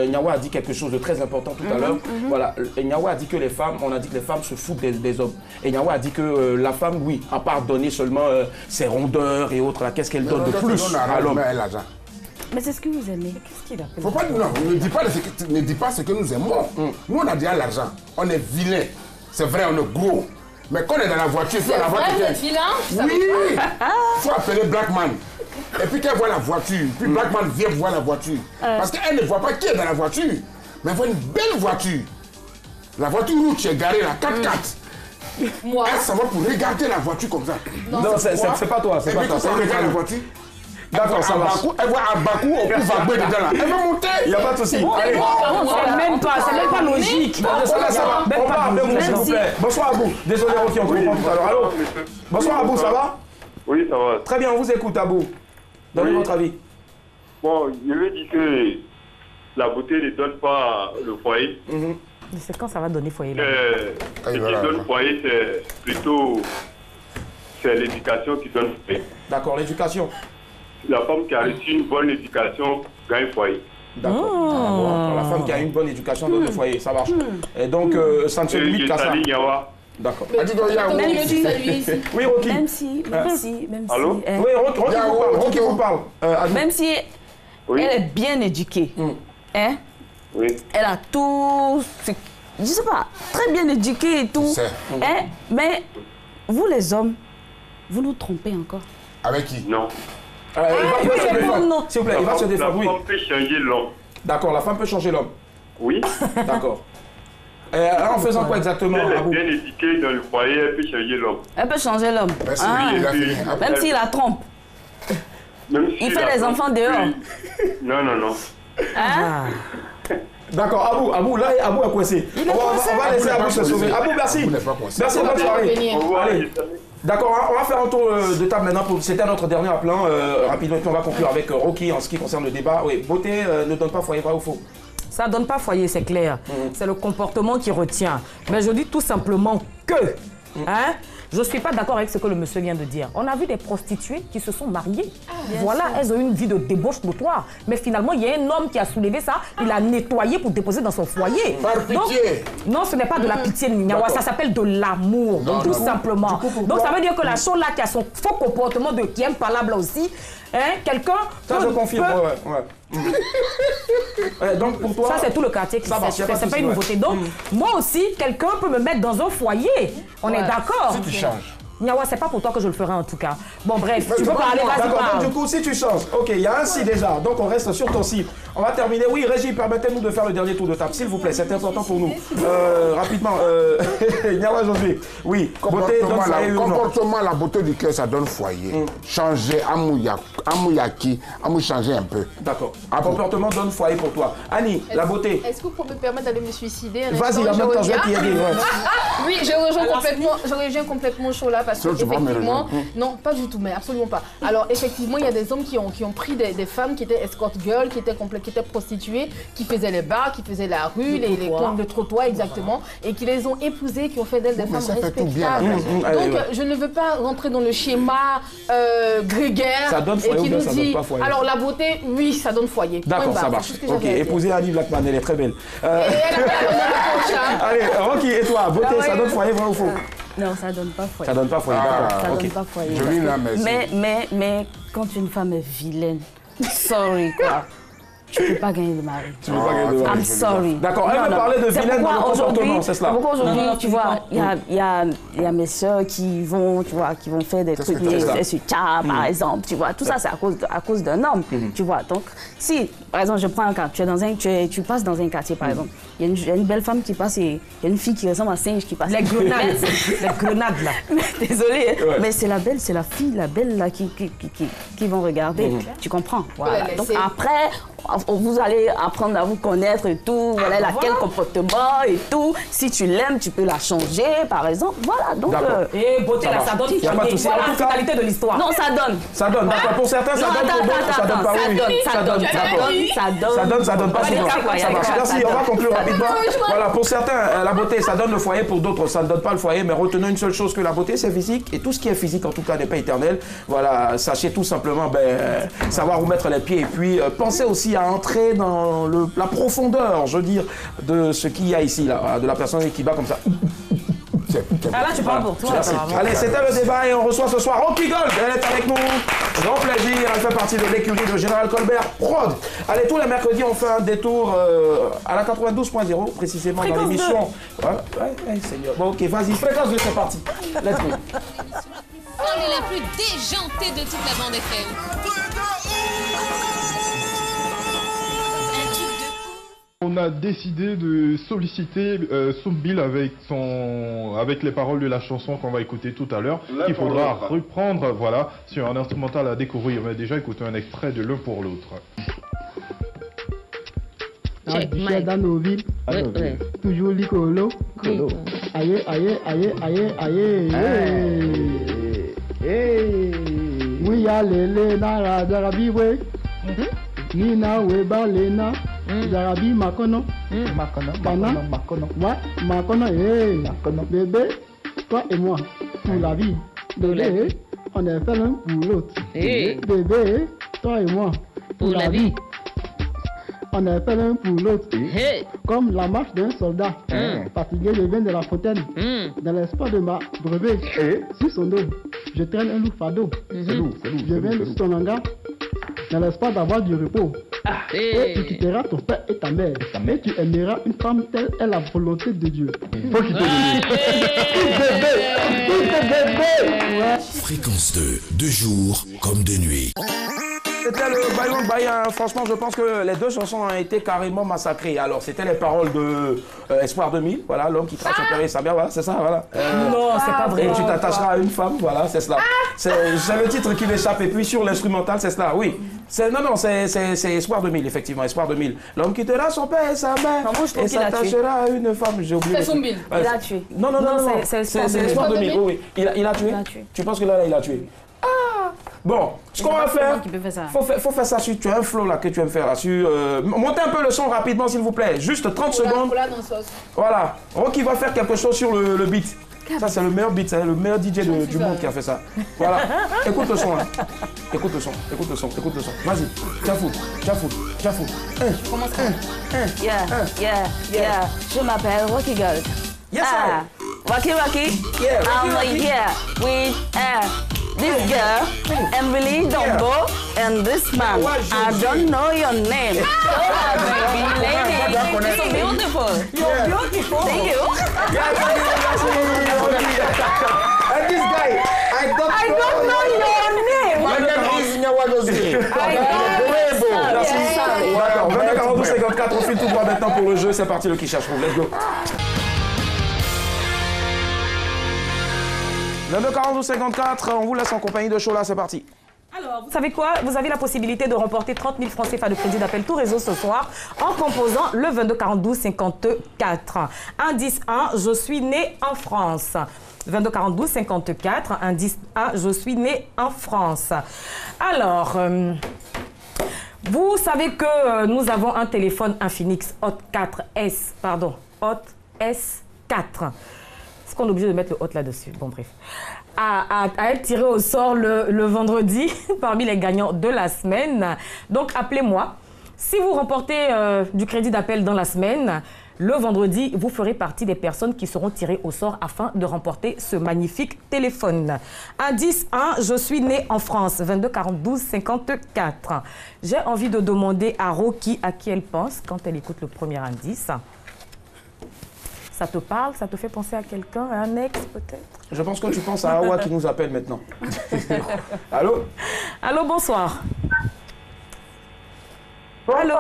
Speaker 1: Nyawa a dit quelque chose de très important tout à l'heure. Voilà, Nyawa a dit que les femmes, on a dit que les femmes se foutent des hommes. Et Nyawa a dit que la femme, oui, à part donner seulement ses rondeurs et autres, qu'est-ce qu'elle donne de plus à l'homme?
Speaker 8: Mais c'est ce que vous aimez.
Speaker 3: Qu'est-ce qu'il a fait?
Speaker 4: Faut pas, non, ne dis pas ce que nous aimons. Nous, on a déjà l'argent. On est vilain. C'est vrai, on est gros. Mais quand on est dans la voiture, il faut la voiture.
Speaker 2: Vous êtes vilain?
Speaker 4: Oui! Il faut appeler Blackman. Et puis qu'elle voit la voiture. Puis Blackman vient voir la voiture. Parce qu'elle ne voit pas qui est dans la voiture. Mais elle voit une belle voiture. La voiture où tu es garé, la 4x4.
Speaker 2: Moi?
Speaker 4: Elle s'en va pour regarder la voiture comme ça.
Speaker 1: Non, c'est pas toi. C'est pas toi.
Speaker 4: Elle regarde la voiture.
Speaker 1: D'accord, ça va.
Speaker 4: Elle voit un Bakou au coup vaguer dedans là. Elle va monter.
Speaker 1: Il n'y a pas de souci. Allez.
Speaker 3: C'est même pas logique.
Speaker 1: Ça va. On part avec vous, s'il vous plaît. Bonsoir Abou. Désolé, Rocky, on comprend tout à l'heure. Allô? Bonsoir Abou, ça va?
Speaker 9: Oui, ça va.
Speaker 1: Très bien, on vous écoute, Abou. Donnez votre avis.
Speaker 9: Bon, je veux dire que la beauté ne donne pas le foyer.
Speaker 3: C'est quand ça va donner foyer là?
Speaker 9: Ce qui donne le foyer, c'est plutôt l'éducation qui donne le foyer.
Speaker 1: D'accord, l'éducation.
Speaker 9: La femme qui a reçu une bonne éducation gagne foyer.
Speaker 1: D'accord. La femme qui a une bonne éducation donne le foyer, ça marche. Et donc, ça ne se limite qu'à ça. D'accord. Oui, Rocky.
Speaker 8: Même si.
Speaker 9: Allô?
Speaker 1: Oui, Rocky vous parle.
Speaker 8: Même si elle est bien éduquée, hein?
Speaker 9: Oui.
Speaker 8: Elle a tout, je sais pas, très bien éduquée et tout. Hein? Mais vous les hommes, vous nous trompez encore.
Speaker 4: Avec qui?
Speaker 9: Non.
Speaker 1: S'il vous plaît, il va se défendre.
Speaker 9: La femme peut changer l'homme.
Speaker 1: D'accord, la femme peut changer l'homme.
Speaker 9: Oui.
Speaker 1: D'accord. En faisant quoi exactement?
Speaker 9: Elle est bien éduquée dans le foyer, elle peut changer l'homme.
Speaker 8: Elle peut changer l'homme. Même s'il la trompe. Il fait les enfants dehors.
Speaker 9: Non.
Speaker 8: Hein?
Speaker 1: D'accord, Abou, là, Abou est coincé. On va laisser Abou se sauver. Abou, merci. Merci, bonne soirée. Allez. D'accord, on va faire un tour de table maintenant. C'était notre dernier appelant. Rapidement, puis on va conclure avec Rocky en ce qui concerne le débat. Oui, beauté ne donne pas foyer, vrai ou faux?
Speaker 3: Ça ne donne pas foyer, c'est clair. C'est le comportement qui retient. Mais je dis tout simplement que, hein, je ne suis pas d'accord avec ce que le monsieur vient de dire. On a vu des prostituées qui se sont mariées. Voilà, elles ont eu une vie de débauche notoire. Mais finalement, il y a un homme qui a soulevé ça, il a nettoyé pour déposer dans son foyer.
Speaker 4: Par pitié.
Speaker 3: Non, ce n'est pas de la pitié, Nyawa, ça s'appelle de l'amour, tout simplement. Donc ça veut dire que la chose là qui a son faux comportement, qui est impalable aussi, hein, quelqu'un...
Speaker 1: Ça, je confirme, donc pour toi...
Speaker 3: Ça, c'est tout le quartier qui sait, c'est pas une nouveauté. Donc, moi aussi, quelqu'un peut me mettre dans un foyer. On est d'accord.
Speaker 4: Si tu changes.
Speaker 3: Nyawa, c'est pas pour toi que je le ferai en tout cas. Bon, bref, tu peux parler, vas-y,
Speaker 1: d'accord,
Speaker 3: parle.
Speaker 1: donc du coup, si tu changes, ok, il y a un si déjà, donc on reste sur ton si. On va terminer. Oui, Régie, permettez-nous de faire le dernier tour de table, s'il vous plaît, c'est important pour nous. Rapidement, Nyawa Josué, oui, beauté donne foyer ou non?
Speaker 4: Comportement, la beauté du cœur, ça donne foyer. Changer, amouyaki, changer un peu.
Speaker 1: D'accord. Comportement donne foyer pour toi. Annie, la beauté.
Speaker 2: Est-ce que vous pouvez me permettre d'aller me suicider?
Speaker 1: Vas-y, en même temps, je vais t'y aider.
Speaker 2: Oui, je rejoins complètement chaud là, parce que effectivement, non, pas du tout, mais absolument pas. Alors effectivement, il y a des hommes qui ont pris des femmes qui étaient escort girls, qui étaient prostituées, qui faisaient les bars, qui faisaient la rue, les coins de trottoir exactement, et qui les ont épousées, qui ont fait d'elles des femmes respectables. Donc je ne veux pas rentrer dans le schéma grégaire
Speaker 1: et qui nous
Speaker 2: dit, alors la beauté, oui, ça donne foyer.
Speaker 1: D'accord, ça marche. Ok, épouser Annie Blackman, elle est très belle. Allez, Rocky, et toi, beauté, ça donne foyer, vrai ou faux?
Speaker 8: Non, ça donne pas foyer.
Speaker 1: Ça donne pas foyer, d'accord.
Speaker 8: Ça donne pas foyer.
Speaker 4: Joli là,
Speaker 8: mais quand une femme est vilaine, sorry quoi. Tu ne peux pas gagner de mari.
Speaker 1: Tu ne peux pas gagner de mari.
Speaker 8: I'm sorry.
Speaker 1: D'accord, elle veut parler de vilaine dans le comportement, c'est cela.
Speaker 8: Pourquoi aujourd'hui, tu vois, il y a mes soeurs qui vont faire des trucs, par exemple, tu vois, tout ça c'est à cause d'un homme, tu vois. Donc, si par exemple, je prends un cas. Tu passes dans un quartier, par exemple. Il y a une belle femme qui passe et il y a une fille qui ressemble à un singe qui passe.
Speaker 3: Les grenades, les grenades là.
Speaker 8: Désolée, mais c'est la belle, c'est la fille, la belle là qui vont regarder. Tu comprends? Voilà. Donc après, vous allez apprendre à vous connaître et tout. Voilà, quel comportement et tout. Si tu l'aimes, tu peux la changer, par exemple. Voilà. Donc.
Speaker 3: Et beauté là, ça donne.
Speaker 1: Il n'y a pas de souci.
Speaker 3: Voilà la finalité de l'histoire.
Speaker 8: Non, ça donne.
Speaker 1: Ça donne. D'accord. Pour certains, ça donne. Pour d'autres, ça donne pas. Ça donne pas souvent. Ça marche. Merci. On va conclure rapidement. Voilà. Pour certains, la beauté, ça donne le foyer. Pour d'autres, ça ne donne pas le foyer. Mais retenons une seule chose, que la beauté, c'est physique. Et tout ce qui est physique, en tout cas, n'est pas éternel. Voilà. Sachez tout simplement savoir où mettre les pieds. Et puis, pensez aussi à entrer dans la profondeur, je veux dire, de ce qu'il y a ici, là, de la personne qui bat comme ça.
Speaker 3: Ah là, tu parles pour toi.
Speaker 1: Allez, c'était le débat et on reçoit ce soir Rocky Gold. Elle est avec nous. Grand plaisir. Elle fait partie de l'écurie de Général Colbert Prod. Allez, tous les mercredis, on fait un détour à la 92.0, précisément dans l'émission. Ouais, Seigneur. Bon, ok, vas-y. Fréquence 2, c'est parti. Let's go.
Speaker 13: On est la plus déjantée de toute la bande FM.
Speaker 14: On a décidé de solliciter Soumbil avec les paroles de la chanson qu'on va écouter tout à l'heure, qu'il faudra reprendre, voilà, sur un instrumental à découvrir. On a déjà écouté un extrait de l'un pour l'autre.
Speaker 12: Dans nos villes, toujours l'icolo. Aïe, aïe, aïe, aïe, aïe. Oui, allez, nara, darabi, oui. Nina, weba, lena. Darabi, makono. Makono. Ouais, makono, bébé, toi et moi, pour la vie. Bébé, on est fait l'un pour l'autre. Bébé, toi et moi, pour la vie. On est fait l'un pour l'autre. Comme la marche d'un soldat. Fatigué, je viens de la fontaine. Dans l'espoir de ma brevet. Sur son dos, je traîne un loup fado. Je viens de son hangar. Dans l'espoir d'avoir du repos. Et tu quitteras ton père et ta mère. Et tu aimeras une femme telle est la volonté de Dieu. Faut quitter
Speaker 15: Fréquence 2, de jour comme de nuit.
Speaker 1: C'était le Bayon de Bayen. Franchement, je pense que les deux chansons ont été carrément massacrées. Alors, c'était les paroles de Espoir 2000. Voilà, l'homme qui trace son père et sa mère. Voilà, c'est ça, voilà.
Speaker 3: Non, c'est pas vrai.
Speaker 1: Et tu t'attacheras à une femme. Voilà, c'est cela. C'est le titre qui m'échappe. Et puis, sur l'instrumental, c'est cela. Oui. Non, c'est Espoir 2000, effectivement. Espoir 2000. L'homme quittera son père et sa mère. Et s'attachera à une femme. J'ai oublié.
Speaker 2: C'est Soumbil.
Speaker 8: Il a tué.
Speaker 1: Non. C'est Espoir 2000. Oui. Il a tué. Tu penses que là, il a tué? Bon, ce qu'on va faire, faut faire ça sur, tu as un flow là que tu aimes faire là sur, montez un peu le son rapidement s'il vous plaît, juste 30 secondes. Voilà, Rocky va faire quelque chose sur le beat. Ça c'est le meilleur beat, c'est le meilleur DJ du monde qui a fait ça. Voilà, écoute le son là. Écoute le son. Vas-y, tiens fou.
Speaker 8: Commence. Yeah. Je m'appelle Rocky Gold.
Speaker 1: Yes,
Speaker 8: Rocky.
Speaker 1: Yeah,
Speaker 8: Rocky. With this girl, Emily Dombo, and this man. I don't know your name. Baby lady, you're so beautiful.
Speaker 1: You're
Speaker 8: beautiful. Thank you.
Speaker 1: And this guy, I don't know your name.
Speaker 4: My name is Nyawadozi.
Speaker 1: D'accord, 22h42, on file tout droit maintenant pour le jeu. C'est parti, le qui cherche. Let's go. 22h42, on vous laisse en compagnie de Chola, c'est parti.
Speaker 3: Alors, vous savez quoi? Vous avez la possibilité de remporter 30 000 francs CFA de crédit d'appel tout réseau ce soir en composant le 22 42 54. Indice 1, je suis né en France. 22 42 54, indice 1, je suis né en France. Alors, vous savez que nous avons un téléphone Infinix Hot 4S, pardon, Hot S4. Est-ce qu'on est obligé de mettre le hot là-dessus? Bon, bref. À être tiré au sort le vendredi parmi les gagnants de la semaine. Donc, appelez-moi. Si vous remportez du crédit d'appel dans la semaine, le vendredi, vous ferez partie des personnes qui seront tirées au sort afin de remporter ce magnifique téléphone. Indice 1, je suis né en France, 22 42 54. J'ai envie de demander à Rocky à qui elle pense quand elle écoute le premier indice. Ça te parle? Ça te fait penser à quelqu'un? À un ex, peut-être?
Speaker 1: Je pense que tu penses à Awa qui nous appelle maintenant. Allô?
Speaker 3: Allô, bonsoir. Allô.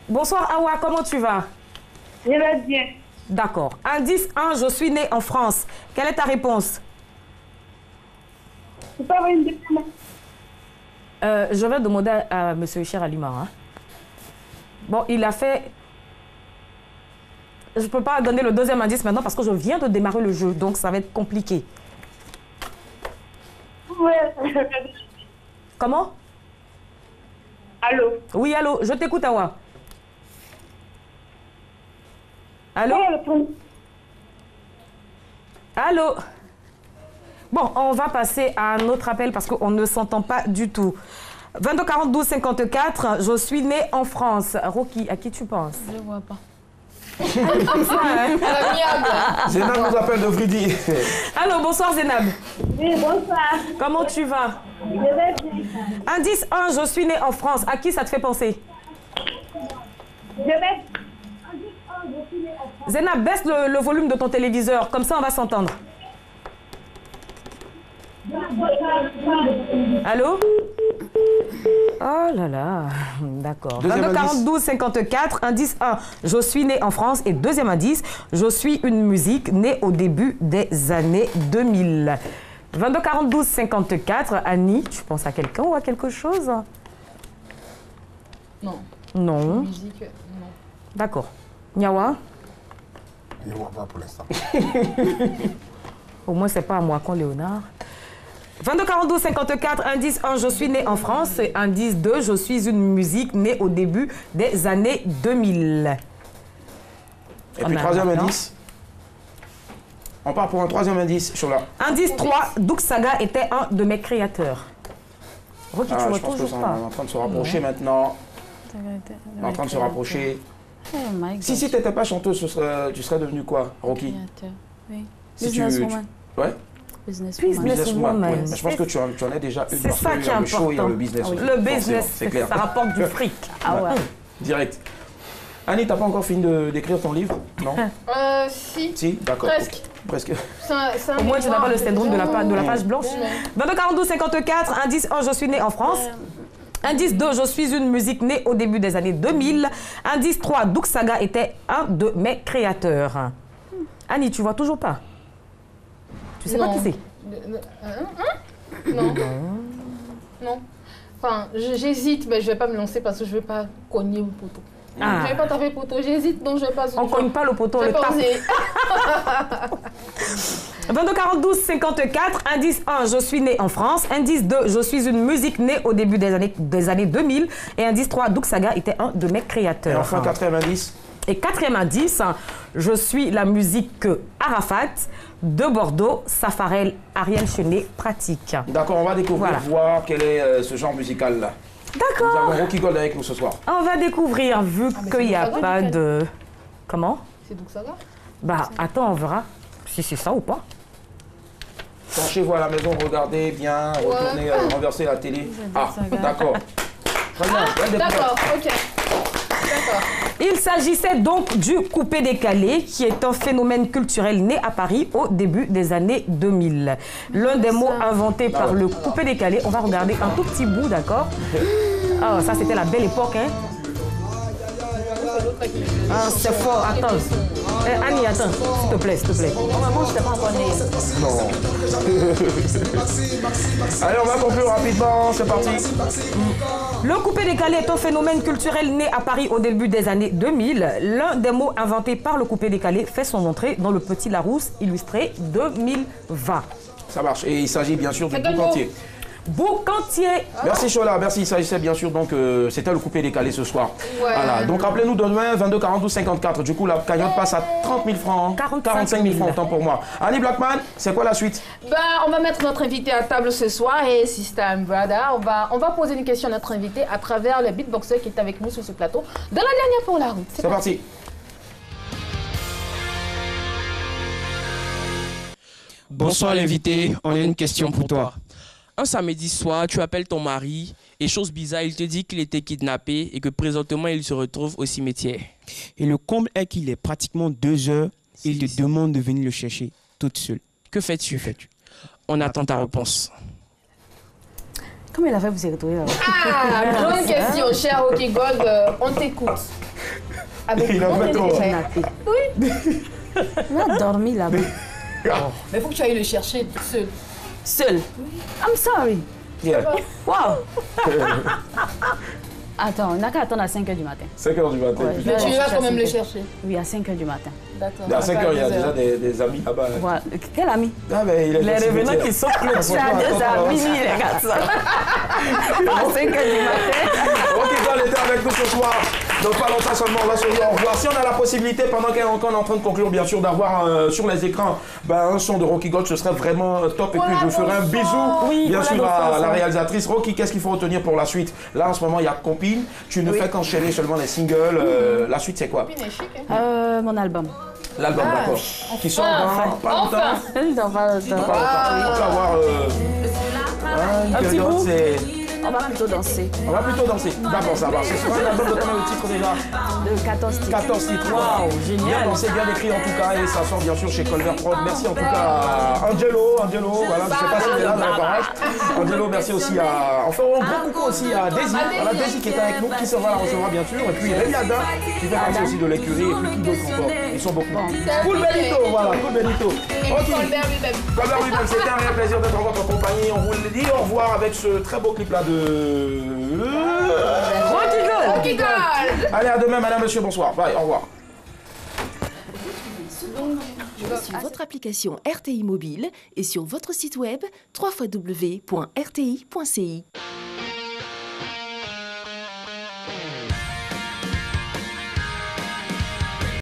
Speaker 3: Bonsoir Awa, comment tu vas?
Speaker 10: Je vais bien.
Speaker 3: D'accord. Indice 1, je suis née en France. Quelle est ta réponse?
Speaker 10: C'est pas une question.
Speaker 3: Je vais demander à M. Cher Alima. Hein. Bon, il a fait... Je ne peux pas donner le deuxième indice maintenant parce que je viens de démarrer le jeu, donc ça va être compliqué.
Speaker 10: Ouais.
Speaker 3: Comment?
Speaker 10: Allô?
Speaker 3: Oui, allô, je t'écoute, Awa. Allô? Allô? Bon, on va passer à un autre appel parce qu'on ne s'entend pas du tout. 22 42 54, je suis née en France. Rocky, à qui tu penses?
Speaker 8: Je ne vois pas.
Speaker 3: Comme ça, hein?
Speaker 1: Zénab nous appelle de Vridi.
Speaker 3: Allô, bonsoir Zénab.
Speaker 10: Oui, bonsoir.
Speaker 3: Comment tu vas?
Speaker 10: Je vais bien.
Speaker 3: Indice 1, je suis née en France. À qui ça te fait penser?
Speaker 10: Je vais...
Speaker 3: Zénab, baisse le volume de ton téléviseur, comme ça on va s'entendre. Allô? Oh là là, d'accord. 22 42 54, indice 1, je suis née en France. Et deuxième indice, je suis une musique née au début des années 2000. 22 42 54, Annie, tu penses à quelqu'un ou à quelque chose?
Speaker 2: Non.
Speaker 3: Non.
Speaker 2: Musique, non.
Speaker 3: D'accord. Nyawa?
Speaker 4: Je ne vois pas pour l'instant.
Speaker 3: Au moins, c'est pas à moi qu'on Léonard. 22 42 54, indice 1, je suis née en France. Et indice 2, je suis une musique née au début des années 2000.
Speaker 1: Et puis troisième indice. On part pour un troisième indice, Chola.
Speaker 3: Indice 3, Doug Saga était un de mes créateurs. Rocky, tu vois toujours pas.
Speaker 1: On est en train de se rapprocher maintenant. On est en train de se rapprocher. Si tu n'étais pas chanteuse, tu serais devenue quoi, Rocky?
Speaker 8: Oui.
Speaker 1: Si
Speaker 8: Businesswoman.
Speaker 1: Ouais.
Speaker 3: Businesswoman.
Speaker 1: Ouais. Je pense que tu en as déjà une.
Speaker 3: C'est ça qui est important.
Speaker 1: Le show, il y a le business.
Speaker 3: Le business,
Speaker 1: clair.
Speaker 3: Ça rapporte du fric.
Speaker 8: Ah ouais.
Speaker 1: Direct. Annie, t'as pas encore fini d'écrire ton livre? Non?
Speaker 2: Si.
Speaker 1: Si, d'accord.
Speaker 2: Presque.
Speaker 1: Presque.
Speaker 3: Au moins, tu n'as pas le syndrome de la page blanche. 22 42 54, indice 1, je suis née en France. Indice 2, je suis une musique née au début des années 2000. Indice 3, Doug Saga était un de mes créateurs. Annie, tu vois toujours pas? Tu sais pas qui c'est?
Speaker 2: Non. Non. Enfin, j'hésite, mais je vais pas me lancer parce que je vais pas cogner au poteau.
Speaker 3: Ah.
Speaker 2: Je vais pas taper le poteau, j'hésite, donc je vais pas...
Speaker 3: On cogne pas le poteau, on le tape. 22 42 54, indice 1, je suis née en France. Indice 2, je suis une musique née au début des années 2000. Et indice 3, Doug Saga était un de mes créateurs.
Speaker 1: Et enfin, quatrième indice.
Speaker 3: Et quatrième indice, je suis la musique Arafat de Bordeaux, Safarel, Ariel Chenet pratique.
Speaker 1: D'accord, on va découvrir, voir quel est ce genre musical-là.
Speaker 3: D'accord.
Speaker 1: Nous avons Rocky Gold avec nous ce soir.
Speaker 3: On va découvrir, vu qu'il n'y a pas de... Comment?
Speaker 2: C'est Doug Saga?
Speaker 3: Bah, attends, on verra si c'est ça ou pas.
Speaker 1: Penchez-vous à la maison, regardez bien, retournez, renversez la télé. Ah, d'accord. Très bien.
Speaker 2: D'accord, ok.
Speaker 3: Il s'agissait donc du coupé-décalé, qui est un phénomène culturel né à Paris au début des années 2000. L'un des mots inventés par le coupé-décalé, on va regarder un tout petit bout, d'accord? Ah, ça c'était la belle époque, hein? Ah, c'est fort, attends. Annie, attends, s'il te plaît, s'il te plaît.
Speaker 8: Maman, je t'ai pas encore née.
Speaker 1: Non. Allez, on va conclure rapidement, c'est parti.
Speaker 3: Le coupé-décalé est un phénomène culturel né à Paris au début des années 2000. L'un des mots inventés par le coupé-décalé fait son entrée dans le Petit Larousse illustré 2020.
Speaker 1: Ça marche. Et il s'agit bien sûr du boucantier.
Speaker 3: Boucantier.
Speaker 1: Merci Chola, merci. Il s'agissait bien sûr, donc c'était le coupé-décalé ce soir.
Speaker 2: Ouais.
Speaker 1: Voilà, donc rappelez-nous demain 22 42 54. Du coup, la cagnotte passe à 30 000 francs. 45 000 francs, autant pour moi. Annie Blackman, c'est quoi la suite?
Speaker 2: On va mettre notre invité à table ce soir et System Brother, on va poser une question à notre invité à travers le beatboxer qui est avec nous sur ce plateau dans la dernière pour la route.
Speaker 1: C'est parti.
Speaker 16: Bonsoir l'invité, on a une question pour toi. Un samedi soir, tu appelles ton mari et chose bizarre, il te dit qu'il était kidnappé et que présentement il se retrouve au cimetière.
Speaker 17: Et le comble est qu'il est pratiquement 2 heures et il te demande de venir le chercher toute seule.
Speaker 16: Que fais-tu? On attend ta réponse.
Speaker 8: Comment il a fait pour se retrouver là-bas?
Speaker 2: Ah, grande question, cher Rocky Gold, on t'écoute. Avec
Speaker 1: Il a
Speaker 2: grand
Speaker 1: fait trop.
Speaker 2: intérêt. Oui.
Speaker 8: Il a dormi là-bas.
Speaker 2: Mais il faut que tu ailles le chercher seul.
Speaker 8: Seul? I'm sorry.
Speaker 1: Yeah.
Speaker 8: Wow. Attends, on n'a qu'à attendre à 5h du matin.
Speaker 1: 5h du matin.
Speaker 8: Ouais,
Speaker 1: putain.
Speaker 2: Mais tu vas quand
Speaker 8: à
Speaker 2: même le
Speaker 8: 5h.
Speaker 2: chercher.
Speaker 8: Oui, à 5h du matin.
Speaker 2: D'accord.
Speaker 1: À 5h, il y a déjà des amis là-bas.
Speaker 8: Voilà. Quel ami?
Speaker 1: Ah, ben, il est
Speaker 3: Les revenants qui sont clôturés.
Speaker 8: Tu as des amis, les garçons. À 5h du matin.
Speaker 1: Rocky Gold était avec nous ce soir. Donc pas longtemps seulement, on va se dire au revoir. Si on a la possibilité, pendant qu'on est en train de conclure, bien sûr, d'avoir sur les écrans un son de Rocky Gold, ce serait vraiment top. Et puis je ferai un bisou, bien sûr, à la réalisatrice. Rocky, qu'est-ce qu'il faut retenir pour la suite? Là, en ce moment, il y a Copine. Tu ne fais qu'enchaîner seulement les singles. La suite, c'est quoi?
Speaker 8: Mon album.
Speaker 1: L'album, d'accord. Qui sort dans pas longtemps.
Speaker 8: Dans pas longtemps.
Speaker 1: On peut avoir une période, c'est...
Speaker 8: On va plutôt danser.
Speaker 1: On va plutôt danser. D'accord, ça va. Ce sera un album de combien de titres déjà?
Speaker 8: De 14 titres.
Speaker 1: 14 titres.
Speaker 3: Waouh,
Speaker 1: Bien
Speaker 3: génial.
Speaker 1: dansé, bien écrit en tout cas. Et ça sort bien sûr chez Colver Prod. Merci en tout cas à Angelo. Voilà, je ne sais pas s'il est là dans le barrage. Angelo, merci aussi à... Enfin, un gros coucou aussi à Daisy. Voilà, Daisy qui est avec nous, qui sera la recevoir bien sûr. Et puis Rémi Adam, qui fait partie aussi de l'écurie. Et puis qui d'autre encore? Ils sont beaucoup. Cool Benito, voilà, Cool Benito. Ok. Colver lui-même, c'était un réel plaisir d'être en votre compagnie. On vous le dit au revoir avec ce très beau clip là de...
Speaker 2: Rocky Gold.
Speaker 1: Allez, à demain, madame, monsieur, bonsoir. Bye, au revoir.
Speaker 18: Sur votre application RTI Mobile et sur votre site web www.rti.ci.